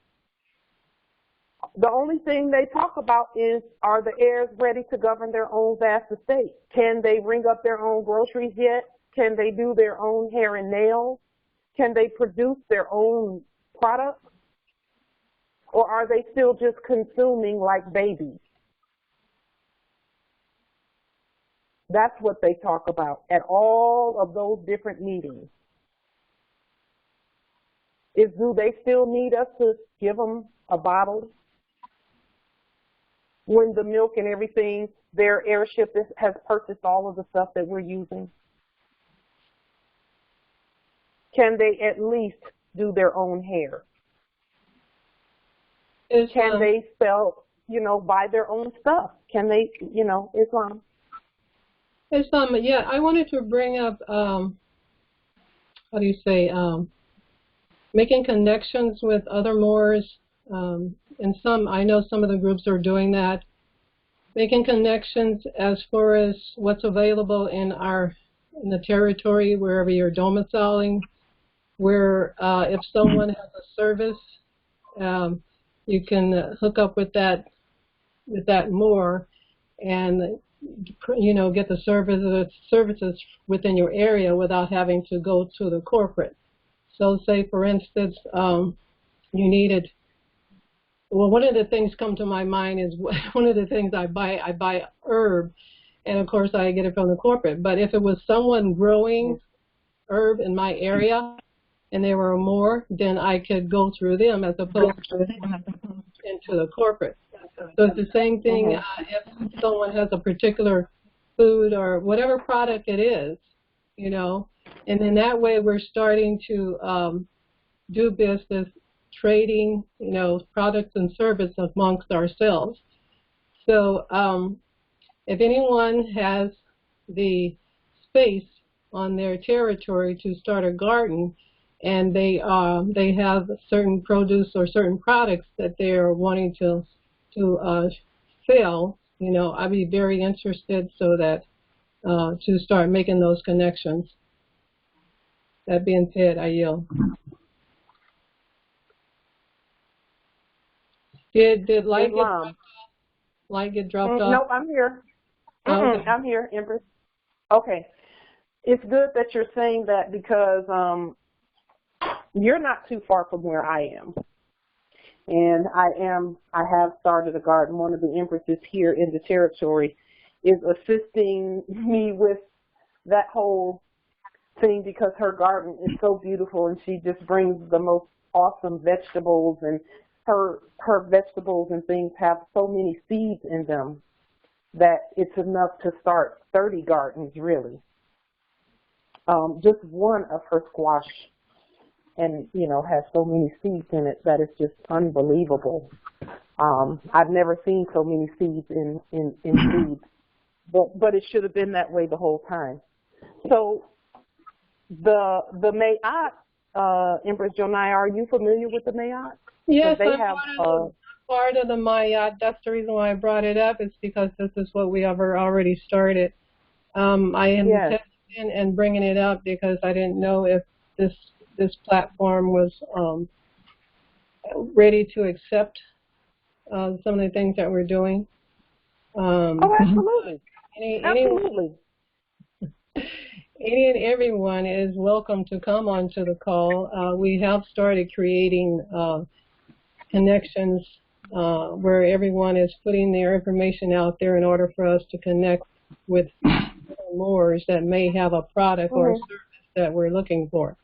the only thing they talk about is, are the heirs ready to govern their own vast estate? Can they ring up their own groceries yet? Can they do their own hair and nails? Can they produce their own products? Or are they still just consuming like babies? That's what they talk about at all of those different meetings. Do they still need us to give them a bottle when the milk and everything, their airship has purchased all of the stuff that we're using? Can they at least do their own hair? Can they sell, you know, buy their own stuff? Can they, you know, Islam? Yeah, I wanted to bring up, how do you say, making connections with other Moors, and I know some of the groups are doing that, making connections as far as what's available in the territory, wherever you're domiciling, where if someone has a service, you can hook up with that Moor and get the services within your area without having to go to the corporate. So say, for instance, you needed, well, one of the things come to my mind is one of the things I buy herb, and of course I get it from the corporate. But if it was someone growing herb in my area and they were more, then I could go through them as opposed to into the corporate. So it's the same thing if someone has a particular food or whatever product it is, and then that way we're starting to do business, trading, products and service amongst ourselves. So if anyone has the space on their territory to start a garden, and they have certain produce or certain products that they are wanting to sell, I'd be very interested so that to start making those connections. That being said, I yield. Did Light get dropped off? No, I'm here. Okay. I'm here, Empress. Okay. It's good that you're saying that because you're not too far from where I am. And I have started a garden. One of the empresses here in the territory is assisting me with that whole thing because her garden is so beautiful and she just brings the most awesome vegetables, and her vegetables and things have so many seeds in them that it's enough to start 30 gardens, really. Just one of her squash and, has so many seeds in it that it's just unbelievable. I've never seen so many seeds in seeds, but it should have been that way the whole time. So the Mayat, Empress Jonai, are you familiar with the Mayat? Yes, I'm part of the Mayat. That's the reason why I brought it up. It's because this is what we have already started. I am testing and bringing it up because I didn't know if this platform was ready to accept some of the things that we're doing. Absolutely. Absolutely. Any and everyone is welcome to come onto the call. We have started creating connections where everyone is putting their information out there in order for us to connect with Moors that may have a product or a service that we're looking for.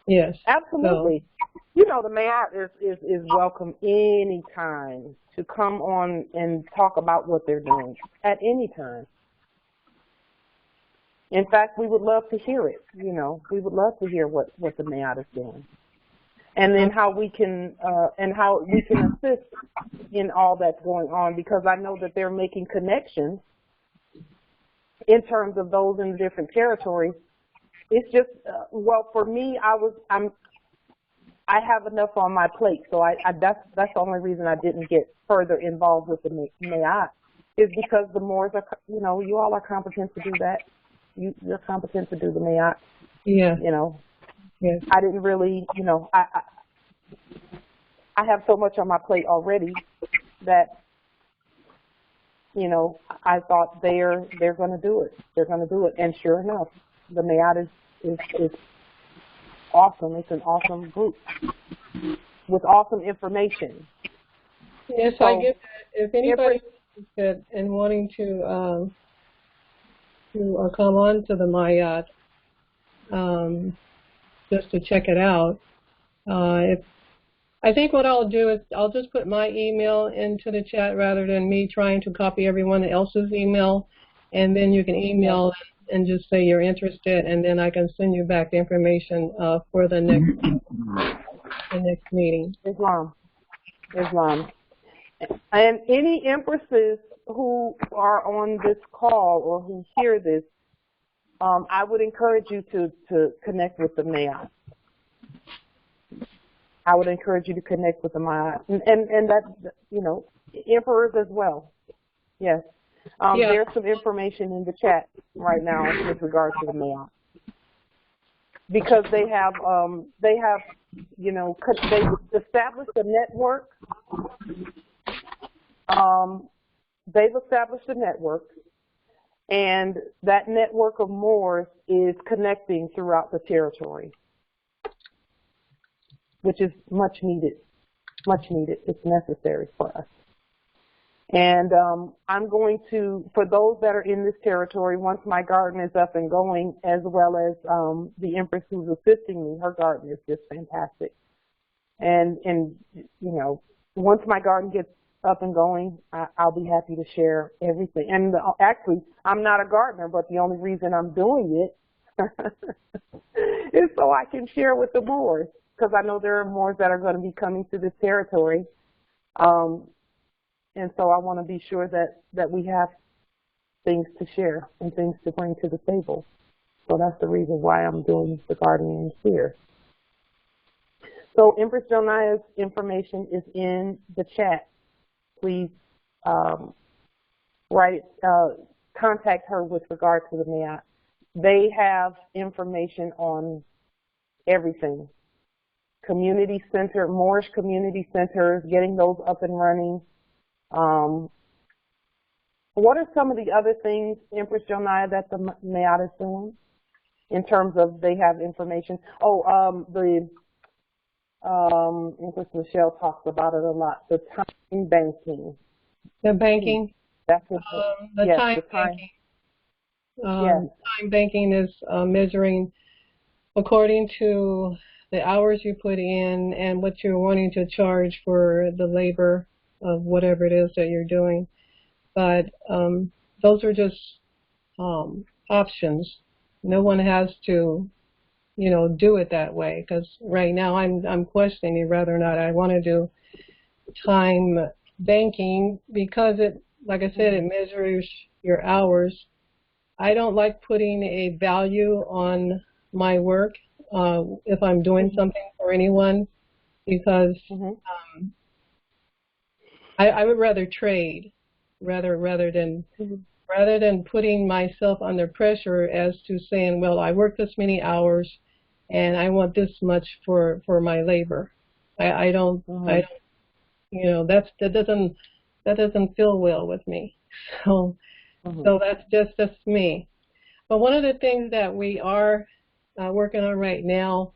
Yes. Absolutely. So, the Mayat is welcome anytime to come on and talk about what they're doing at any time. In fact, we would love to hear it. We would love to hear what the Mayat is doing, and then how we can assist in all that's going on, because I know that they're making connections in terms of those in the different territories. It's just for me, I have enough on my plate, so that's the only reason I didn't get further involved with the Mayat, is because the Moors are, you all are competent to do that. You're competent to do the Mayat. Yeah. Yes. I didn't really, I have so much on my plate already that, I thought they're going to do it. They're going to do it, and sure enough, the Mayat is awesome. It's an awesome group with awesome information. Yes, so, I get that. If anybody's interested in wanting to come on to the Mayat just to check it out, I think what I'll do is I'll just put my email into the chat rather than me trying to copy everyone else's email, and then you can email and just say you're interested, and then I can send you back the information for the next meeting. Islam. And any empresses who are on this call or who hear this, I would encourage you to connect with the Mayat. I would encourage you to connect with the Mayat, and that, you know, emperors as well. Yes. There's some information in the chat right now with regard to the Mayat, because they have, you know, they established a network. They've established a network, and that network of Moors is connecting throughout the territory, which is much needed. Much needed. It's necessary for us. And I'm going to, for those that are in this territory, once my garden is up and going, as well as the Empress who's assisting me, her garden is just fantastic. And you know, once my garden gets up and going, I'll be happy to share everything. And actually, I'm not a gardener, but the only reason I'm doing it is so I can share with the Moors, because I know there are Moors that are going to be coming to this territory. And so I want to be sure that we have things to share and things to bring to the table. So that's the reason why I'm doing the gardening here. So Empress Jonia's information is in the chat. Please contact her with regard to the Mayat. They have information on everything. Community center, Moorish community centers, getting those up and running. What are some of the other things, Empress Jonia, that the Mayat is doing in terms of they have information? Empress Michelle talks about it a lot, the time banking. The banking? That's what the time banking. Time banking is measuring according to the hours you put in and what you're wanting to charge for the labor of whatever it is that you're doing. But those are just options. No one has to, you know, do it that way, because right now I'm questioning whether or not I want to do time banking, because it, like I said, it measures your hours. I don't like putting a value on my work if I'm doing something for anyone, because I would rather trade rather than putting myself under pressure as to saying, well, I work this many hours and I want this much for my labor. I don't, you know, that doesn't feel well with me. So that's just me. But one of the things that we are working on right now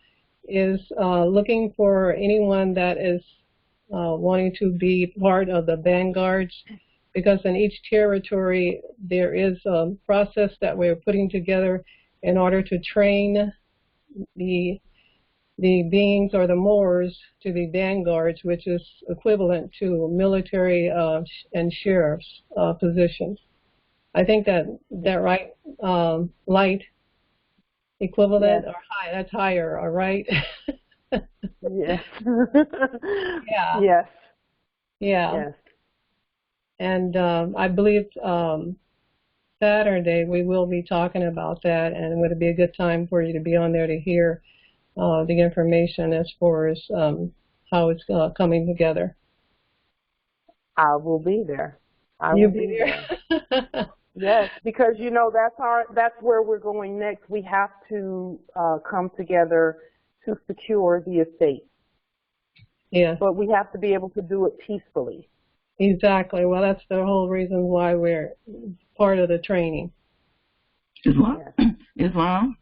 is looking for anyone that is wanting to be part of the vanguards, because in each territory there is a process that we're putting together in order to train the beings or the Moors to be vanguards, which is equivalent to military and sheriff's positions. I think that right, light equivalent or high, that's higher, all right? Yes. Yeah. Yes. Yeah. Yes. And I believe Saturday we will be talking about that, and it would be a good time for you to be on there to hear the information as far as how it's coming together. I will be there. You'll be there. Yes, because you know that's where we're going next. We have to come together to secure the estate. Yes. But we have to be able to do it peacefully. Exactly. Well, that's the whole reason why we're part of the training. Islam? Yes. Islam?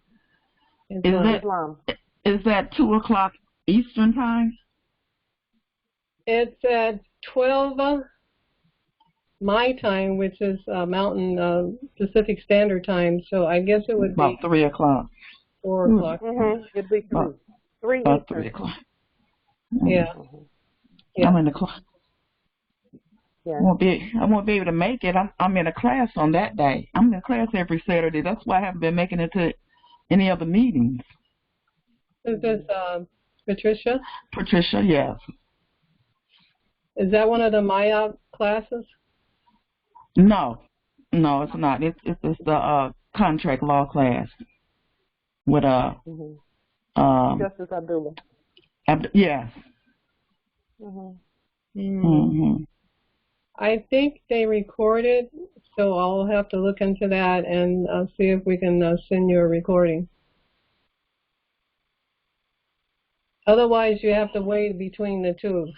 Islam. Is that 2 o'clock Eastern time? It's at 12 my time, which is Mountain Pacific Standard Time. So I guess it would about be 3 o'clock. 4 o'clock. It'd be 3 about Eastern. 3 o'clock. Yeah. Yeah. I'm in the class. Yeah. I won't be able to make it. I'm in a class on that day. I'm in a class every Saturday. That's why I haven't been making it to any other meetings. Is this Patricia? Patricia, yes. Is that one of the Maya classes? No, it's not. It's the contract law class with Justice Abdullah. Yes. I think they recorded, so I'll have to look into that and see if we can send you a recording. Otherwise, you have to weigh between the two.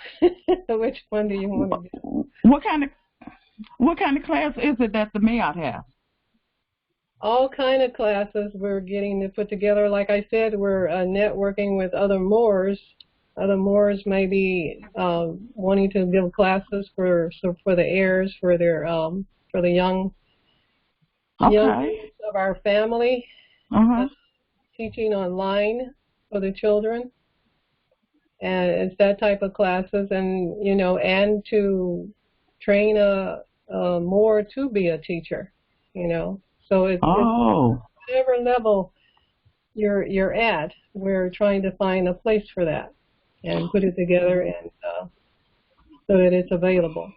Which one do you want to do? What kind of class is it that the MEOT has? All kind of classes we're getting to put together. Like I said, we're networking with other Moors. Other Moors may be wanting to give classes for the heirs, for their for the young of our family. Teaching online for the children. And it's that type of classes, and and to train a Moor to be a teacher, So it's whatever level you're at, we're trying to find a place for that and put it together, and so that it's available.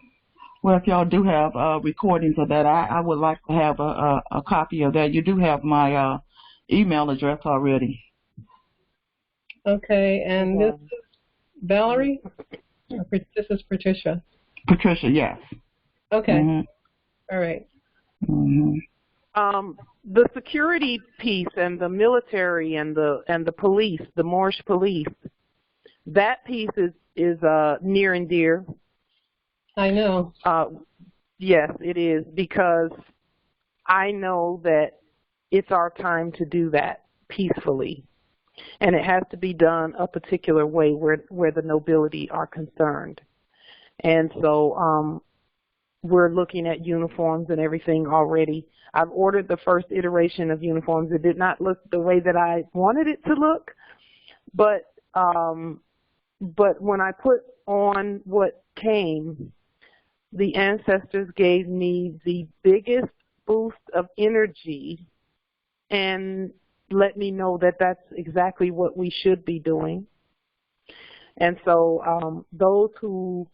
Well, if y'all do have recordings of that, I would like to have a copy of that. You do have my email address already. Okay, and this is Valerie? This is Patricia. Patricia, yes. Okay. All right. The security piece and the military and the police, the Moorish police, that piece is near and dear. I know. Yes, it is, because I know that it's our time to do that peacefully. And it has to be done a particular way where the nobility are concerned. And so we're looking at uniforms and everything already. I've ordered the first iteration of uniforms. It did not look the way that I wanted it to look, but when I put on what came, the ancestors gave me the biggest boost of energy and let me know that that's exactly what we should be doing. And so those who,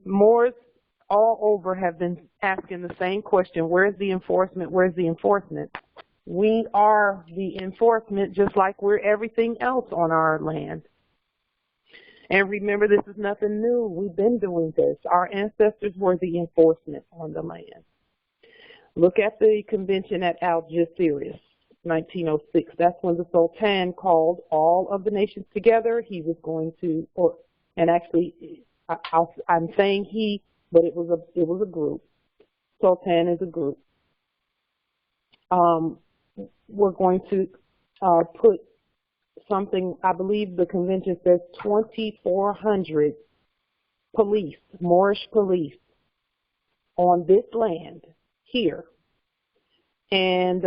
Moors all over have been asking the same question: where's the enforcement? Where's the enforcement? We are the enforcement, just like we're everything else on our land. And remember, this is nothing new. We've been doing this. Our ancestors were the enforcement on the land. Look at the convention at Algeciras, 1906. That's when the Sultan called all of the nations together. He was going to, and actually, I'm saying he, but it was a group. Sultan is a group. We're going to put something, I believe the convention says 2,400 police, Moorish police, on this land here. And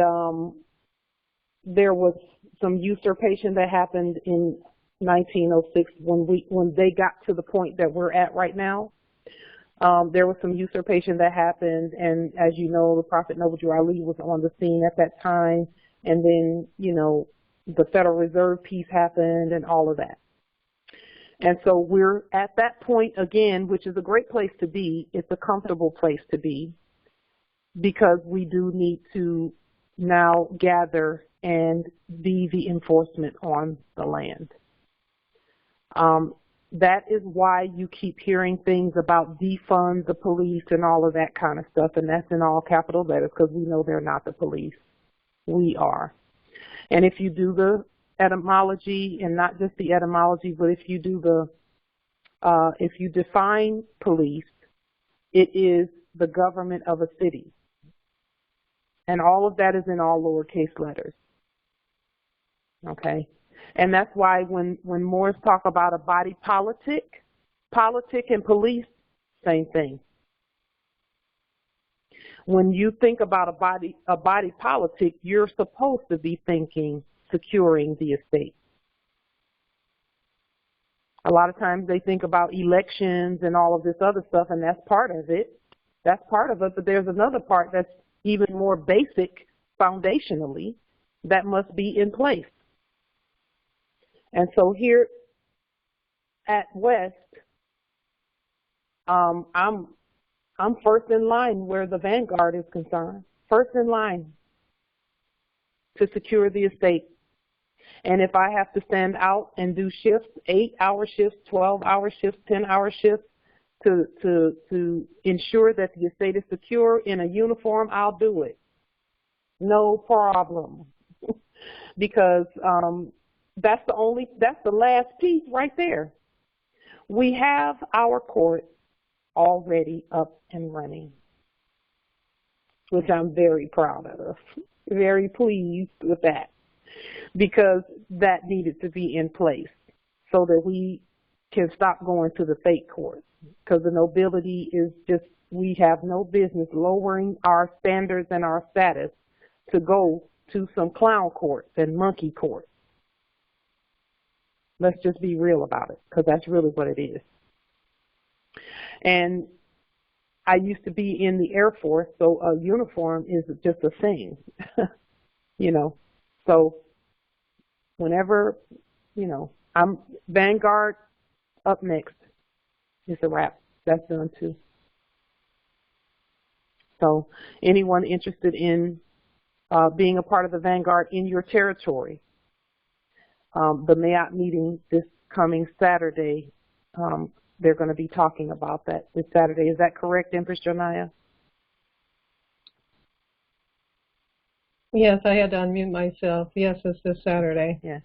there was some usurpation that happened in 1906 when they got to the point that we're at right now. There was some usurpation that happened, and as you know, the Prophet Noble Drew Ali was on the scene at that time, and then, the Federal Reserve piece happened and all of that. And so we're at that point again, which is a great place to be. It's a comfortable place to be, because we do need to now gather and be the enforcement on the land. That is why you keep hearing things about defund the police and all of that kind of stuff, and that's in all capital letters, because we know they're not the police. We are. And if you do the etymology, and not just the etymology, but if you do if you define police, it is the government of a city. And all of that is in all lowercase letters. Okay? And that's why when Moors talk about a body politic and police, same thing. When you think about a body politic, you're supposed to be thinking securing the estate. A lot of times they think about elections and all of this other stuff, and that's part of it. That's part of it, but there's another part that's even more basic foundationally that must be in place. And so here at West, I'm first in line where the vanguard is concerned. First in line to secure the estate. And if I have to stand out and do shifts, 8-hour shifts, 12-hour shifts, 10-hour shifts, to ensure that the estate is secure in a uniform, I'll do it. No problem. Because that's the last piece right there. We have our court already up and running, which I'm very proud of, very pleased with that, because that needed to be in place so that we can stop going to the fake courts, because the nobility is just, we have no business lowering our standards and our status to go to some clown courts and monkey courts. Let's just be real about it, because that's really what it is. And I used to be in the Air Force, so a uniform is just a thing, you know. So whenever, you know, I'm Vanguard up next, it's a wrap. That's done too. So anyone interested in being a part of the Vanguard in your territory, the MAOP meeting this coming Saturday, they're going to be talking about that this Saturday. Is that correct, Empress Janaya? Yes, I had to unmute myself. Yes, it's this Saturday. Yeah.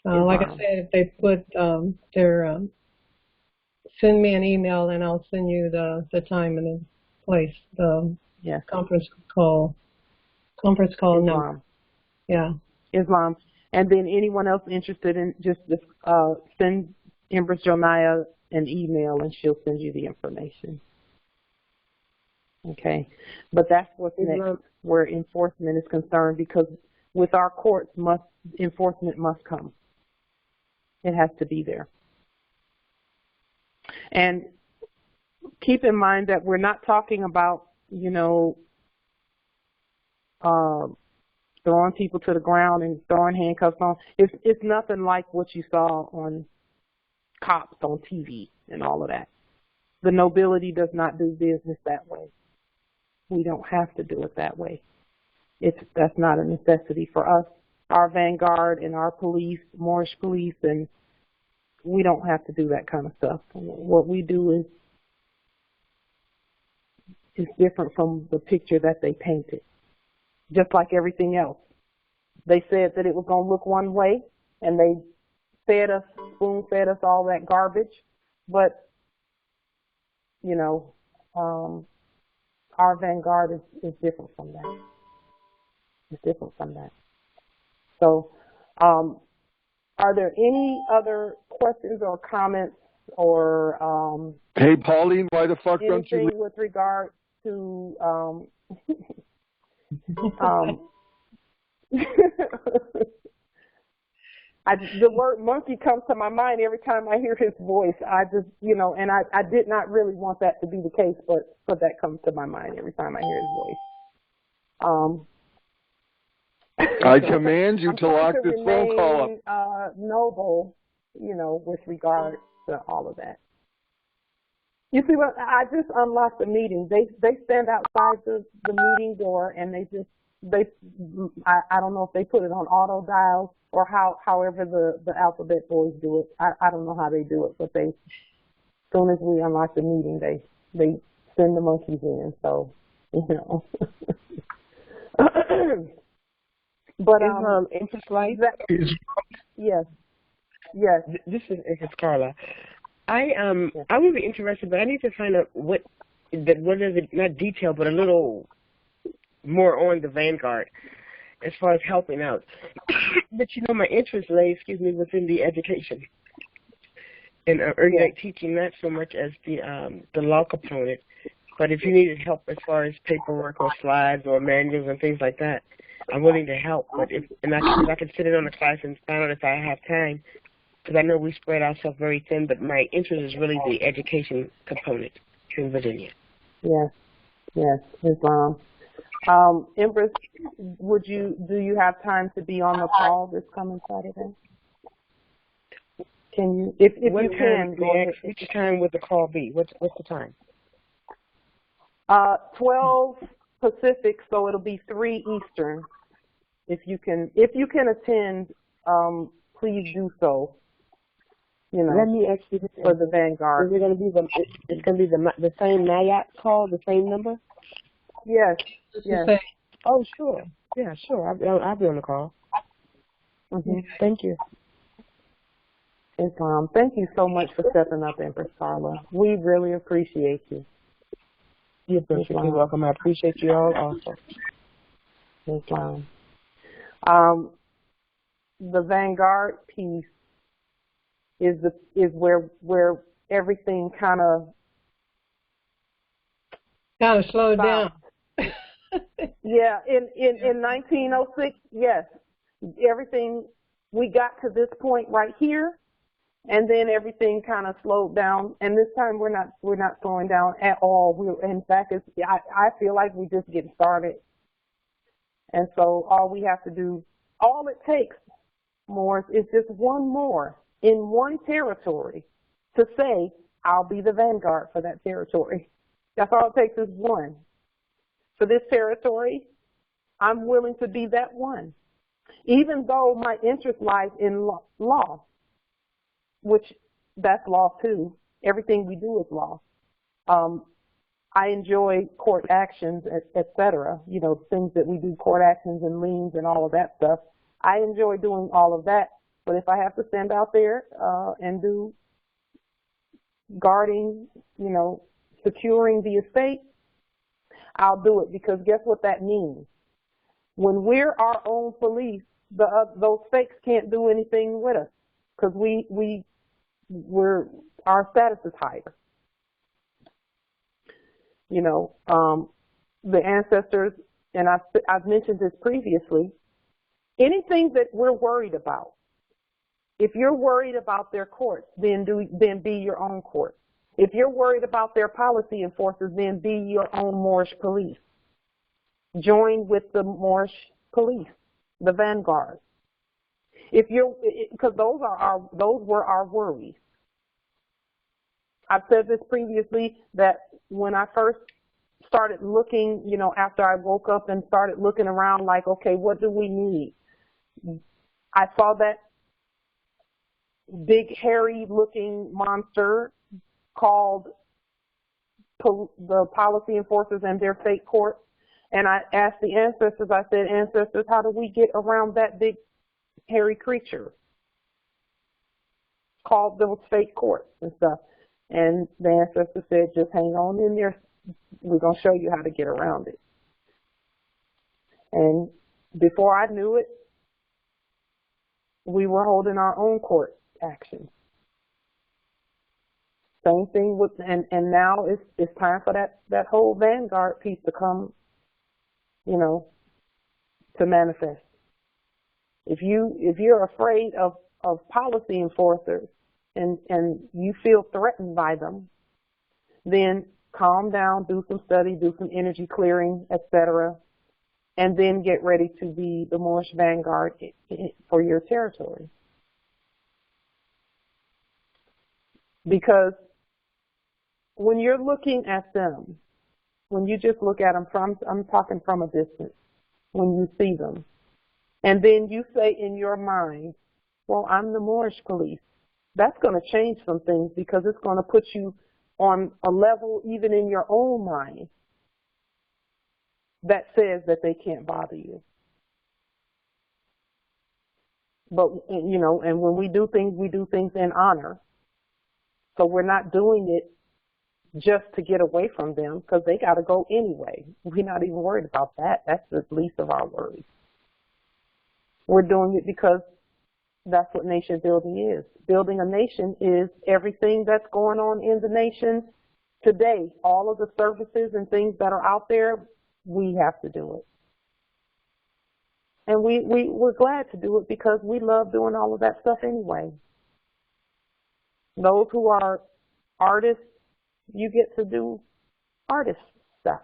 Like I said, if they put send me an email and I'll send you the time and the place, the conference call number. Yeah. Islam. And then anyone else interested in just send Empress Jonaya an email and she'll send you the information. Okay. But that's what's next where enforcement is concerned, because with our courts, enforcement must come. It has to be there. And keep in mind that we're not talking about, you know, throwing people to the ground and throwing handcuffs on. It's nothing like what you saw on cops on TV and all of that. The nobility does not do business that way. We don't have to do it that way. That's not a necessity for us, our Vanguard and our police, Moorish police, and we don't have to do that kind of stuff. What we do is different from the picture that they painted. Just like everything else. They said that it was going to look one way, and they spoon-fed us all that garbage. But, you know, our Vanguard is different from that. It's different from that. So, are there any other questions or comments or hey, Pauline, why the fuck don't you with regard to the word monkey comes to my mind every time I hear his voice. I just, you know, and I did not really want that to be the case, but that comes to my mind every time I hear his voice. I command you to lock this phone call up. Noble, you know, with regard to all of that. You see what? I just unlocked the meeting. They stand outside the meeting door and I don't know if they put it on auto dial or however the alphabet boys do it. I don't know how they do it, but as soon as we unlock the meeting, they send the monkeys in. So, you know. But Empress Light. Yes. This is Carla. I would be interested, but I need to find out what is it, not detail, but a little more on the Vanguard as far as helping out. But you know, my interest lay, within the education and early night teaching, not so much as the law component. But if you needed help as far as paperwork or slides or manuals and things like that, I'm willing to help. But I can sit in on the class and find out if I have time, because I know we spread ourselves very thin. But my interest is really the education component here in Virginia. Yes, Islam. Empress, do you have time to be on the call this coming Saturday? Can you, if you can, go ahead. Which time would the call be? What's the time? 12 Pacific, so it'll be 3 Eastern. If you can attend please do so. You know, let me ask you this: for the Vanguard. Is it going to be it's going to be the same NIAT call, the same number? Yes. Yes. Oh, sure. Yeah, sure. I'll be on the call. Mm-hmm. Thank you. Islam, thank you so much for stepping up, Empress Carla. We really appreciate you. You're perfectly welcome. I appreciate you all also. Islam. The Vanguard piece is where everything kind of slowed down. Yeah, in 1906, yes, everything, we got to this point right here, and then everything kind of slowed down. And this time we're not slowing down at all. In fact, I feel like we just getting started. And so all we have to do, all it takes, Morris, is just one more in one territory to say, I'll be the Vanguard for that territory. That's all it takes is one. For this territory, I'm willing to be that one. Even though my interest lies in law, which that's law too. Everything we do is law. I enjoy court actions, et cetera, you know, things that we do, court actions and liens and all of that stuff. I enjoy doing all of that. But if I have to stand out there and do guarding, you know, securing the estate, I'll do it, because guess what that means? When we're our own police, those fakes can't do anything with us, because our status is higher. You know, the ancestors, and I've mentioned this previously, anything that we're worried about, if you're worried about their courts, then be your own court. If you're worried about their policy enforcers, then be your own Moorish police. Join with the Moorish police, the Vanguard. Because those were our worries. I've said this previously, that when I first started looking, you know, after I woke up and started looking around like, okay, what do we need? I saw that big hairy looking monster called the policy enforcers and their fake court. And I asked the ancestors, I said, ancestors, how do we get around that big hairy creature called those fake courts and stuff? And the ancestor said, just hang on in there. We're going to show you how to get around it. And before I knew it, we were holding our own court action. Same thing with, and now it's time for that whole Vanguard piece to come, you know, to manifest. If you're afraid of policy enforcers and you feel threatened by them, then calm down, do some study, do some energy clearing, etc., and then get ready to be the Moorish Vanguard for your territory. Because when you're looking at them, when you just look at them I'm talking from a distance, when you see them, and then you say in your mind, well, I'm the Moorish police, that's going to change some things, because it's going to put you on a level even in your own mind that says that they can't bother you. But, you know, and when we do things in honor. So we're not doing it just to get away from them, because they got to go anyway. We're not even worried about that. That's the least of our worries. We're doing it because that's what nation building is. Building a nation is everything that's going on in the nation today. All of the services and things that are out there, we have to do it. And we're glad to do it, because we love doing all of that stuff anyway. Those who are artists, you get to do artist stuff.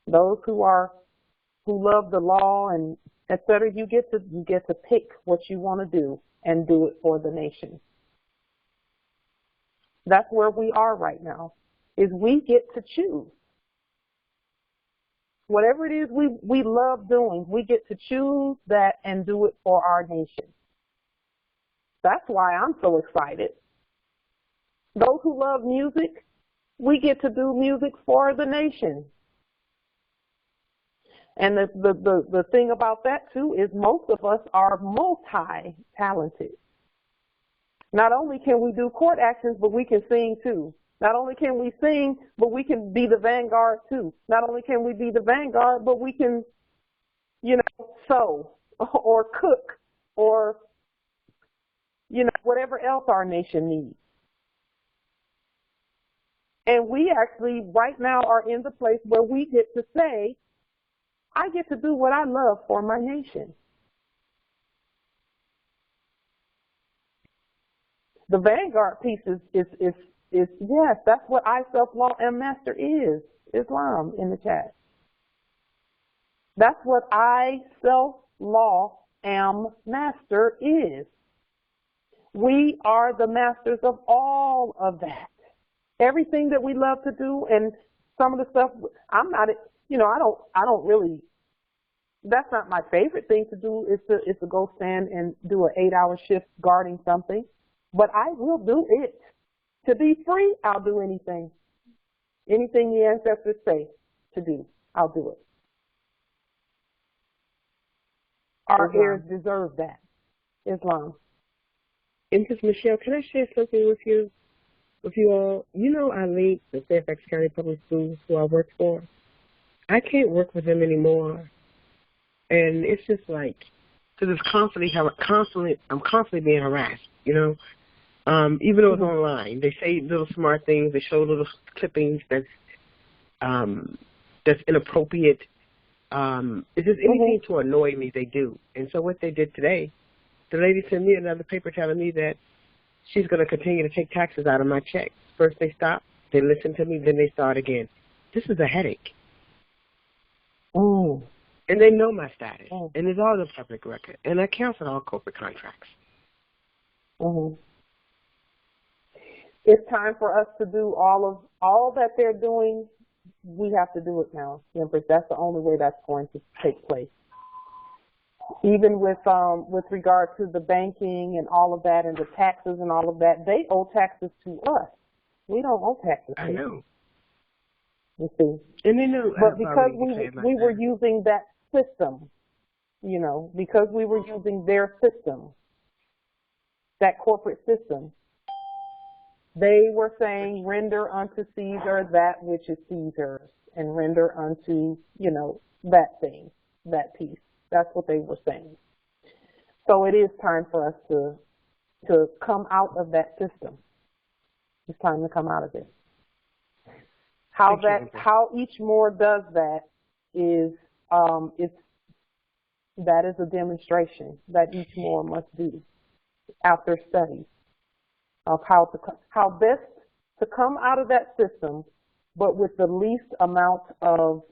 Those who love the law and etc., you get to pick what you want to do and do it for the nation. That's where we are right now, is we get to choose. Whatever it is we love doing, we get to choose that and do it for our nation. That's why I'm so excited. Those who love music, we get to do music for the nation. And the thing about that, too, is most of us are multi-talented. Not only can we do court actions, but we can sing, too. Not only can we sing, but we can be the vanguard, too. Not only can we be the vanguard, but we can, sew or cook or, whatever else our nation needs. And we actually right now are in the place where we get to say, I get to do what I love for my nation. The vanguard piece is yes, that's what I self-law am master is, Islam in the chat. That's what I self-law am master is. We are the masters of all of that. Everything that we love to do, and some of the stuff I'm not, I don't really, that's not my favorite thing to do is to go stand and do an 8-hour shift guarding something. But I will do it. To be free, I'll do anything. Anything the ancestors say to do, I'll do it. Our heirs deserve that. Islam. Empress Michelle, can I share something with you all? I lead the Fairfax County Public Schools who I work for. I can't work with them anymore. And it's just like, because I'm constantly being harassed, even though it's online. They say little smart things, they show little clippings that's inappropriate. It's just anything to annoy me, they do. And so what they did today, the lady sent me another paper telling me that she's going to continue to take taxes out of my check. First they stop, they listen to me, then they start again. This is a headache. Oh. And they know my status. Oh. And it's all the public record. And I cancel all corporate contracts. Mm-hmm. It's time for us to do all that they're doing. We have to do it now, Empress. That's the only way that's going to take place. Even with regard to the banking and all of that and the taxes and all of that, they owe taxes to us. We don't owe taxes to them. I know. You see. And they know. But because we were using that system, because we were using their system, that corporate system, they were saying, render unto Caesar that which is Caesar's, and render unto, that thing, that piece. That's what they were saying. So it is time for us to come out of that system. It's time to come out of it. How each more does that is that is a demonstration that each more must do after study of how best to come out of that system, but with the least amount of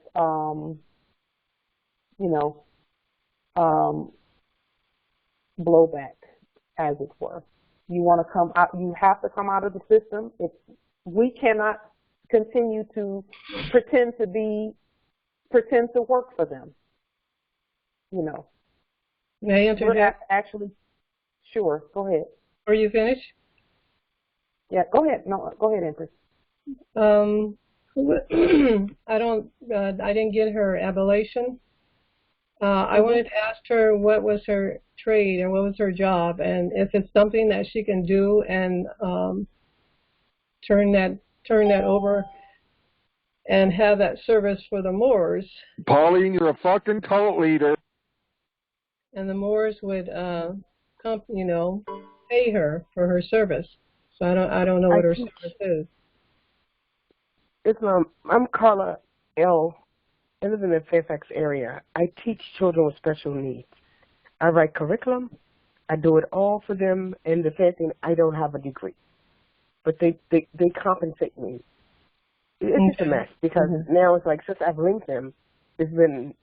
blowback, as it were. You want to come out. You have to come out of the system. We cannot continue to pretend to work for them. May I interject? Actually, sure. Go ahead. Are you finished? Yeah, go ahead. No, go ahead, Empress. I didn't get her abolition. I wanted to ask her what was her trade and what was her job, and if it's something that she can do and turn that over and have that service for the Moors. Pauline, you're a fucking cult leader. And the Moors would, pay her for her service. So I don't know what her service is. I'm Carla L. I live in the Fairfax area. I teach children with special needs. I write curriculum. I do it all for them. And the fact thing, I don't have a degree, but they compensate me. It's just a mess because now it's like since I've linked them, it's been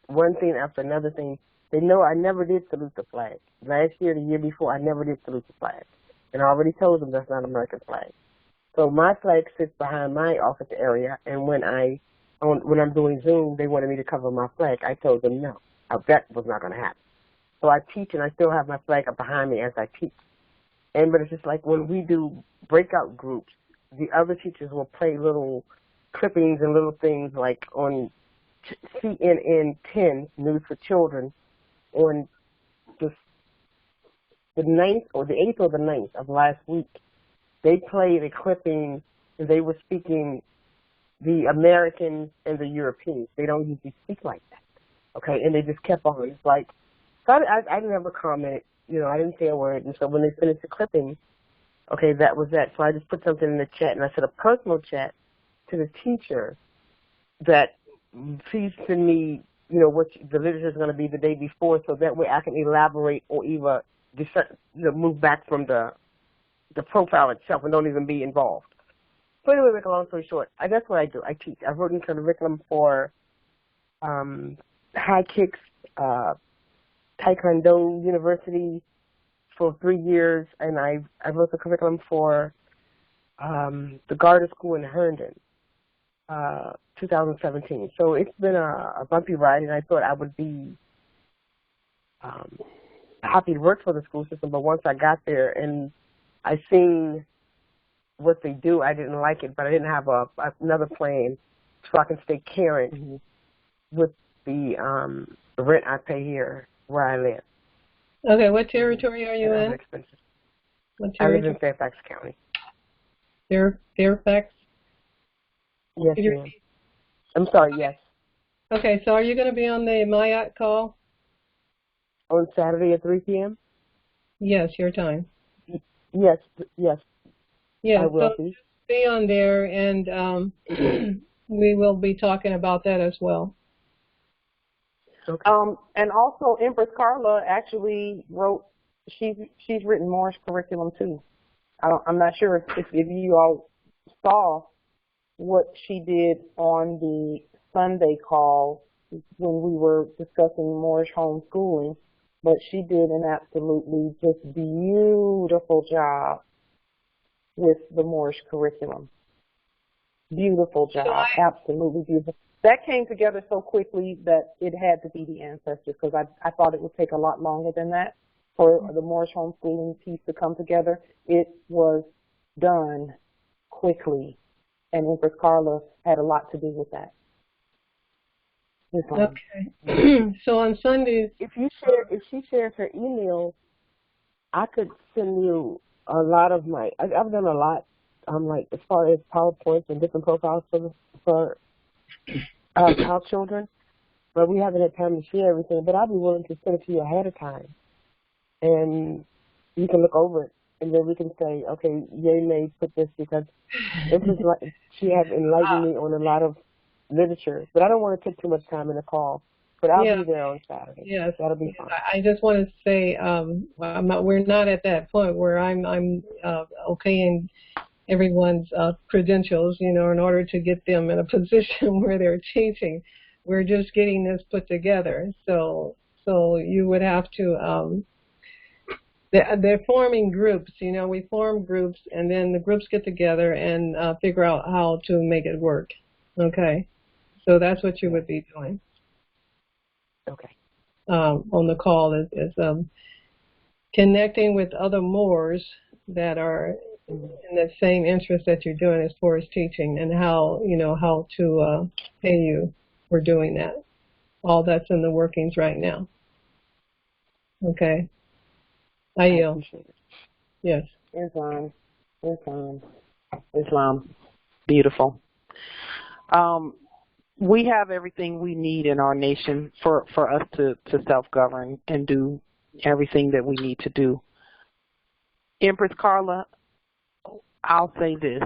one thing after another thing. They know I never did salute the flag. Last year, the year before, I never did salute the flag, and I already told them that's not an American flag. So my flag sits behind my office area, and when I'm doing Zoom, they wanted me to cover my flag. I told them no, that was not going to happen. So I teach, and I still have my flag up behind me as I teach. but it's just like when we do breakout groups, the other teachers will play little clippings and little things like on CNN 10, News for Children, on the 9th or the 8th or the 9th of last week. They played a clipping, and they were speaking the Americans and the Europeans. They don't usually speak like that, okay? And they just kept on. It's like, so I never commented, you know, I didn't say a word. And so when they finished the clipping, okay, that was that. So I just put something in the chat, and I said a personal chat to the teacher that please send me, you know, what the literature is going to be the day before, so that way I can elaborate or either move back from the profile itself and don't even be involved. So anyway, make a long story short, that's what I do. I teach. I've written curriculum for high kicks, Taekwondo University for 3 years, and I wrote the curriculum for the Garter School in Herndon, 2017. So it's been a bumpy ride, and I thought I would be happy to work for the school system, but once I got there and I seen what they do, I didn't like it, but I didn't have another plan so I can stay current with the rent I pay here where I live. Okay, what territory are you in? What I live territory? in Fairfax County. Fairfax? Yes, ma'am. I'm sorry, yes. Okay, so are you going to be on the MIAC call? On Saturday at 3 p.m.? Yes, your time. Yes. Yeah, I will so be. Stay on there, and we will be talking about that as well. Okay. And also, Empress Carla actually wrote. She's written Moorish curriculum too. I'm not sure if you all saw what she did on the Sunday call when we were discussing Moorish homeschooling, but she did an absolutely just beautiful job with the Moorish curriculum. Beautiful job, absolutely beautiful. That came together so quickly that it had to be the ancestors, because I thought it would take a lot longer than that for the Moorish homeschooling piece to come together. It was done quickly, and Empress Carla had a lot to do with that. Okay. So on Sundays, if she shares her email, I could send you a lot of my. I've done a lot, like as far as PowerPoints and different profiles for our children, but we haven't had time to share everything. But I'll be willing to send it to you ahead of time, and you can look over it, and then we can say, okay, yay, may put this, because she has enlightened me on a lot of literature. But I don't want to take too much time in the call. But I'll be there on Saturday. Yes, that'll be fun. I just want to say we're not at that point where I'm okaying everyone's credentials, you know, in order to get them in a position where they're teaching. We're just getting this put together. So you would have to. They're forming groups. You know, we form groups, and then the groups get together and figure out how to make it work. Okay, so that's what you would be doing. Okay. On the call is connecting with other Moors that are in the same interest that you're doing as far as teaching, and how to pay you for doing that. All that's in the workings right now. Okay. I yield. Yes. Islam. Beautiful. We have everything we need in our nation for us to self-govern and do everything that we need to do. Empress Carla, I'll say this.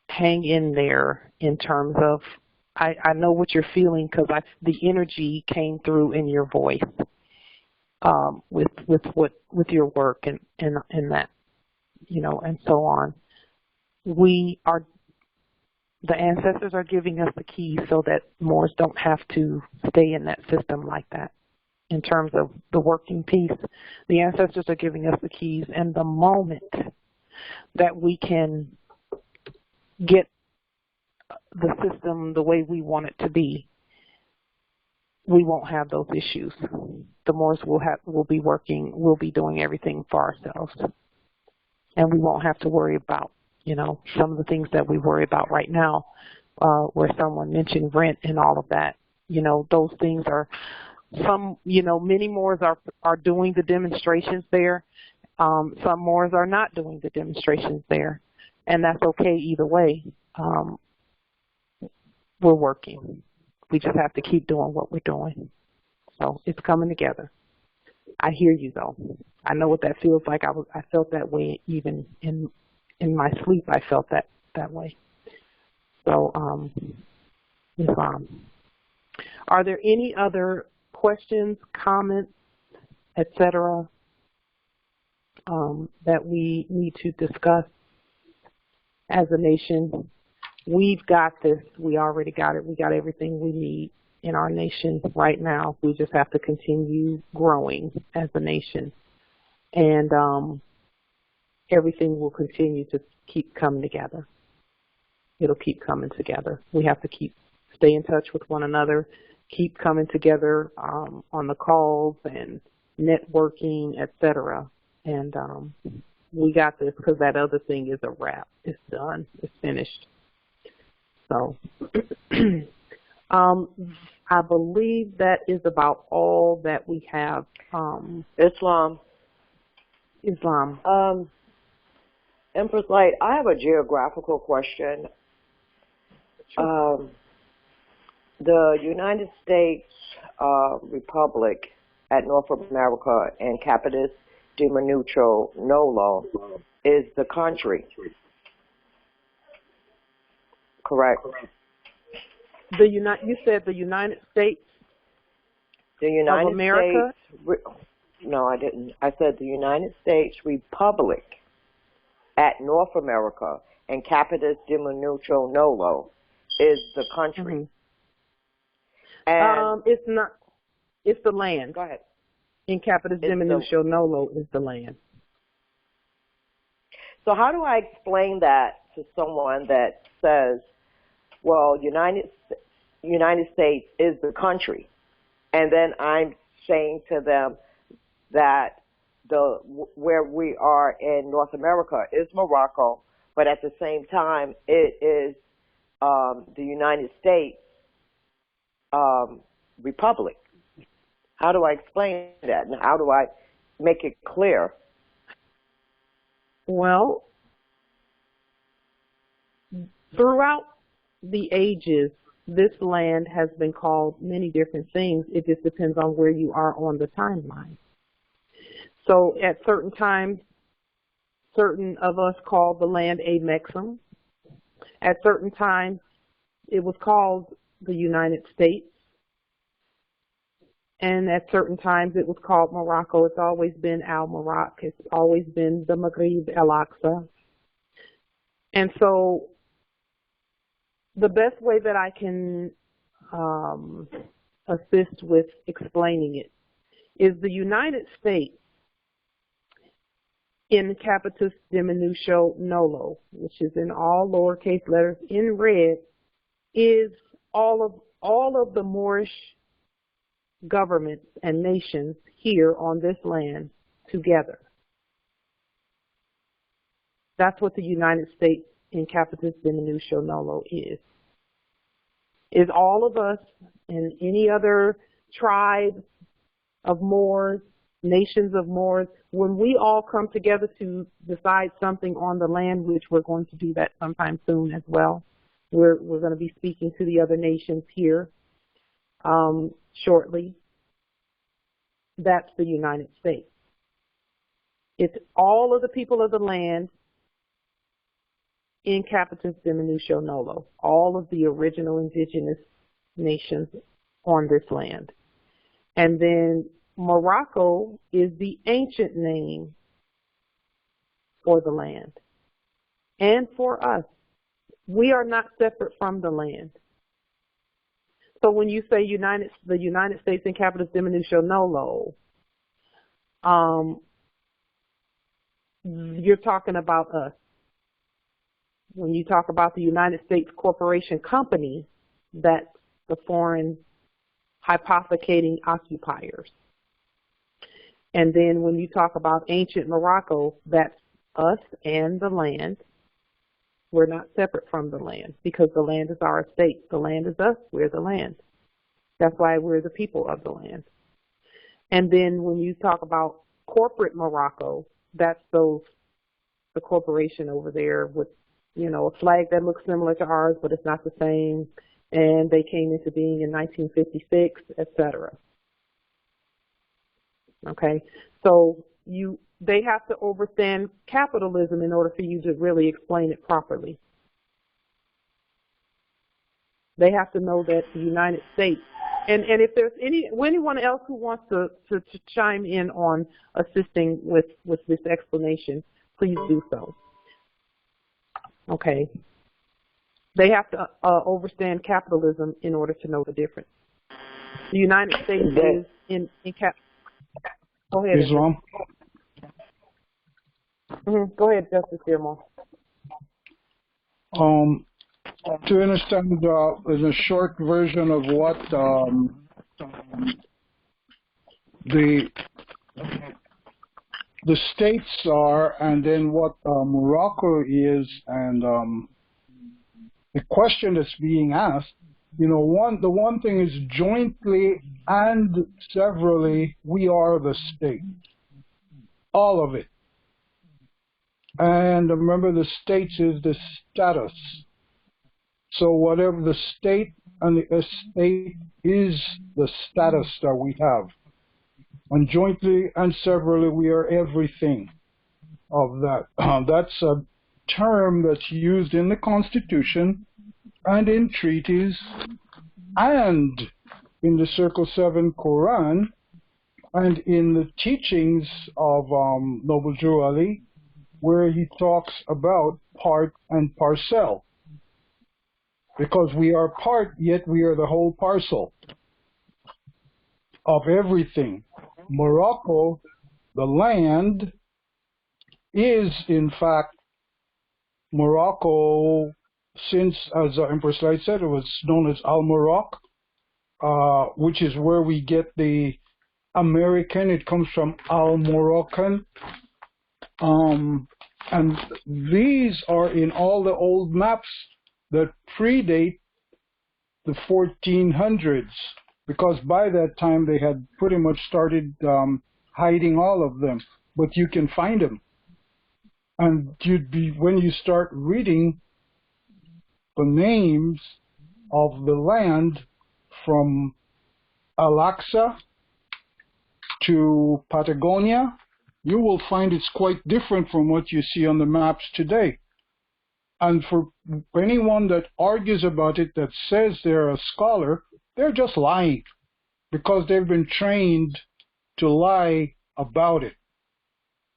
Hang in there in terms of, I know what you're feeling, because the energy came through in your voice with your work and that, you know, and so on. The ancestors are giving us the keys so that Moors don't have to stay in that system like that. In terms of the working piece, the ancestors are giving us the keys, and the moment that we can get the system the way we want it to be, we won't have those issues. The Moors will be doing everything for ourselves. And we won't have to worry about, some of the things that we worry about right now, where someone mentioned rent and all of that. Those things are many Moors are doing the demonstrations there. Some Moors are not doing the demonstrations there. And that's okay either way. We're working. We just have to keep doing what we're doing. So it's coming together. I hear you though. I know what that feels like. I felt that way even in my sleep. I felt that way. So, are there any other questions, comments, etc., that we need to discuss as a nation? We've got this. We already got it. We got everything we need in our nation right now. We just have to continue growing as a nation. And everything will continue to keep coming together. It'll keep coming together. We have to stay in touch with one another, keep coming together on the calls and networking, etc. And we got this, because that other thing is a wrap. It's done. It's finished. So I believe that is about all that we have. Islam. Empress Light, I have a geographical question. Sure. The United States Republic at North America and Capitis Diminuto Nolo is the country. Correct. You said the United States of America? No, I didn't. I said the United States Republic at North America and Capitis Diminuto Nolo is the country. Mm-hmm. It's not. It's the land. Go ahead. In Capitis Diminuto Nolo is the land. So how do I explain that to someone that says, well, United States is the country, and then I'm saying to them that where we are in North America is Morocco, but at the same time it is the United States Republic. How do I explain that, and how do I make it clear? Well, throughout the ages, this land has been called many different things. It just depends on where you are on the timeline. So at certain times, certain of us called the land Amexum. At certain times, it was called the United States. And at certain times, it was called Morocco. It's always been Al-Morocco. It's always been the Maghrib El-Aqsa. And so the best way that I can assist with explaining it is the United States in Capitis Diminuto Nolo, which is in all lowercase letters in red, is all of the Moorish governments and nations here on this land together. That's what the United States in Capitis Diminuto Nolo is. Is all of us and any other tribes of Moors, nations of Moors, when we all come together to decide something on the land, which we're going to do that sometime soon as well. We're going to be speaking to the other nations here shortly. That's the United States. It's all of the people of the land in Capitis Diminuto Nolo, all of the original indigenous nations on this land. And then Morocco is the ancient name for the land and for us. We are not separate from the land. So when you say the United States in Capitis Diminuto Nolo, you're talking about us. When you talk about the United States Corporation Company, that's the foreign hypothecating occupiers. And then when you talk about ancient Morocco, that's us and the land. We're not separate from the land because the land is our estate. The land is us. We're the land. That's why we're the people of the land. And then when you talk about corporate Morocco, that's the corporation over there with, a flag that looks similar to ours, but it's not the same. And they came into being in 1956, etc. Okay, so they have to understand capitalism in order for you to really explain it properly. They have to know that the United States, and if there's anyone else who wants to chime in on assisting with this explanation, please do so. Okay, they have to understand capitalism in order to know the difference. The United States is in cap. Go ahead. Islam. Go ahead, Justice Dearmore. To understand in a short version of what the states are, and then what Morocco is, and the question that's being asked. The one thing is jointly and severally, we are the state. All of it. And remember, the states is the status. So whatever the state and the estate is the status that we have. And jointly and severally, we are everything of that. That's a term that's used in the Constitution and in treaties and in the Circle 7 Quran and in the teachings of Noble Drew Ali, where he talks about part and parcel. Because we are part, yet we are the whole parcel of everything. Morocco, the land, is in fact Morocco, since, as Empress Light said, it was known as Al-Morocc, which is where we get the American. It comes from Al-Moroccan. And these are in all the old maps that predate the 1400s, because by that time they had pretty much started hiding all of them. But you can find them. And when you start reading the names of the land from Al-Aqsa to Patagonia, you will find it's quite different from what you see on the maps today. And for anyone that argues about it, that says they're a scholar, they're just lying, because they've been trained to lie about it.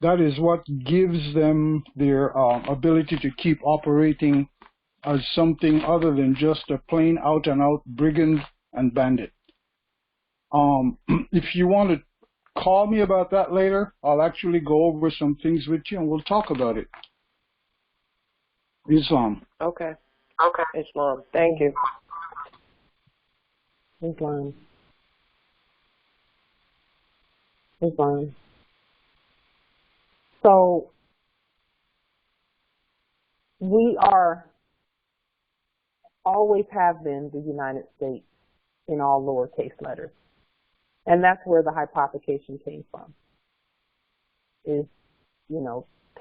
That is what gives them their ability to keep operating as something other than just a plain out-and-out brigand and bandit. If you want to call me about that later, I'll actually go over some things with you and we'll talk about it. Islam. Okay. Islam. Thank you. Islam. So we always have been the United States in all lowercase letters. And that's where the hypothecation came from. Is,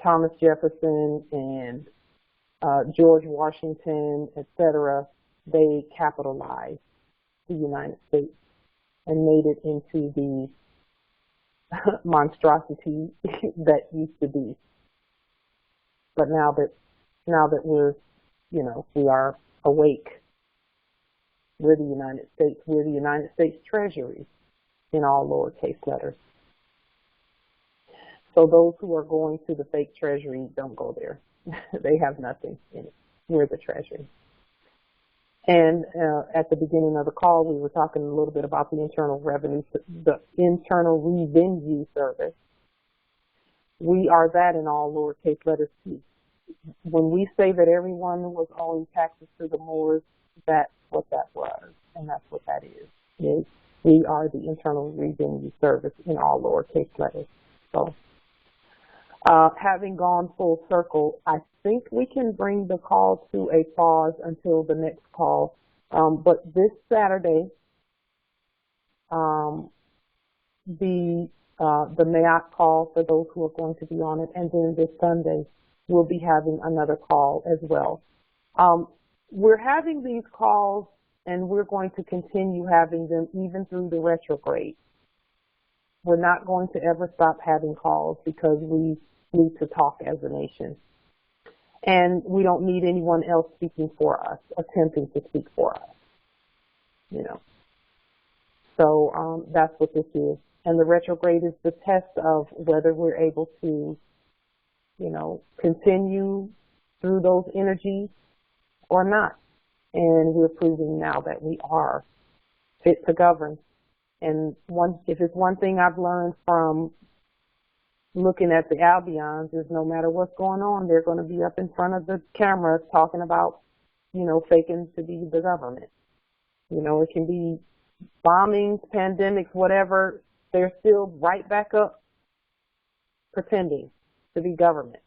Thomas Jefferson and George Washington, etc., they capitalized the United States and made it into the monstrosity that used to be. But now that we're, we are awake, we're the United States. We're the United States Treasury in all lowercase letters. So those who are going to the fake treasury, don't go there. They have nothing in it. We're the treasury. And at the beginning of the call, we were talking a little bit about the Internal Revenue Service. We are that in all lowercase letters too. When we say that everyone was owing taxes to the Moors, that's what that was, and that's what that is We are the internal reading you service in all lowercase letters. So having gone full circle, I think we can bring the call to a pause until the next call. But this Saturday, the NAIOC call for those who are going to be on it, and then this Sunday we'll be having another call as well. We're having these calls, and we're going to continue having them even through the retrograde. We're not going to ever stop having calls because we need to talk as a nation. And we don't need anyone else speaking for us, attempting to speak for us, you know. So that's what this is. And the retrograde is the test of whether we're able to, you know, continue through those energies or not. And we're proving now that we are fit to govern. And if it's one thing I've learned from looking at the Albions is no matter what's going on, they're going to be up in front of the cameras talking about, you know, faking to be the government. You know, it can be bombings, pandemics, whatever. They're still right back up pretending to be government.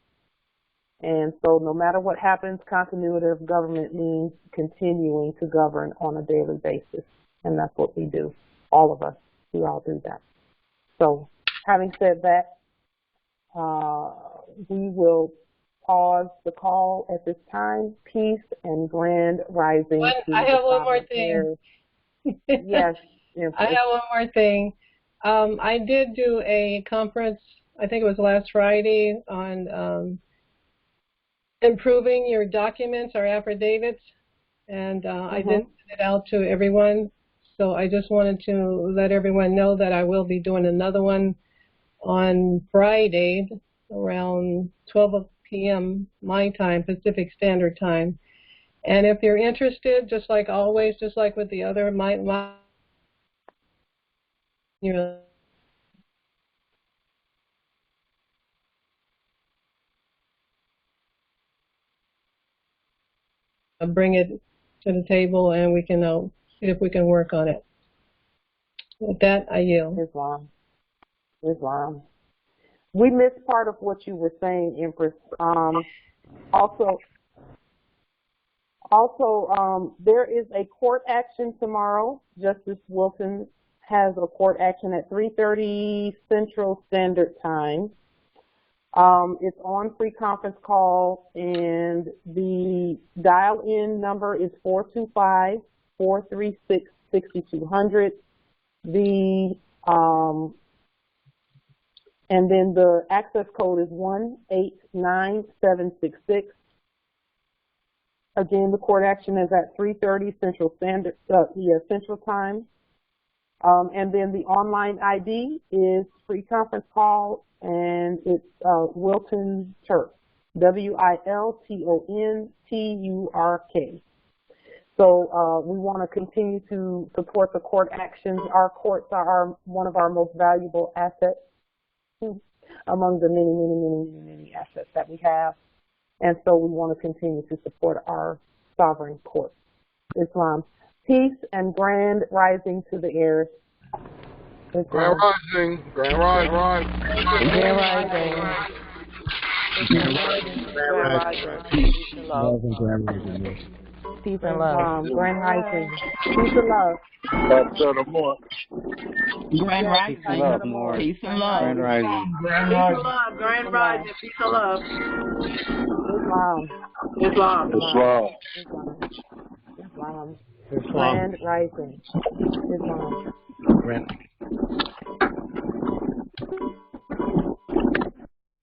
And so no matter what happens, continuity of government means continuing to govern on a daily basis. And that's what we do. All of us, we all do that. So having said that, we will pause the call at this time. Peace and grand rising. I have one more thing. Yes. I have one more thing. I did do a conference, I think it was last Friday, on improving your documents or affidavits, and I did send it out to everyone. So I just wanted to let everyone know that I will be doing another one on Friday around 12 p.m. my time, Pacific Standard Time. And if you're interested, just like always, just like with the other, bring it to the table and we can see if we can work on it. With that, I yield. Islam. We missed part of what you were saying, Empress. Also, there is a court action tomorrow. Justice Wilson has a court action at 3:30 Central Standard Time. It's on free conference call, and the dial-in number is 425-436-6200. And then the access code is 189766. Again, the court action is at 3:30 Central Central Time. And then the online ID is free conference call, and it's Wilton Turk, WILTONTURK. So we want to continue to support the court actions. Our courts are one of our most valuable assets among the many assets that we have. And so we want to continue to support our sovereign court. Islam. Peace and grand rising to the heirs. Grand rising. Grand rising. Grand rising. Peace, love, and grand rising. Peace and love. Grand rising. Peace and love. That's more. Grand rising. Peace and love. More. Peace and love. Grand rising. Grand rising. Grand rising. Peace and love. Islam. Islam. Grand rising. Islam. Grand.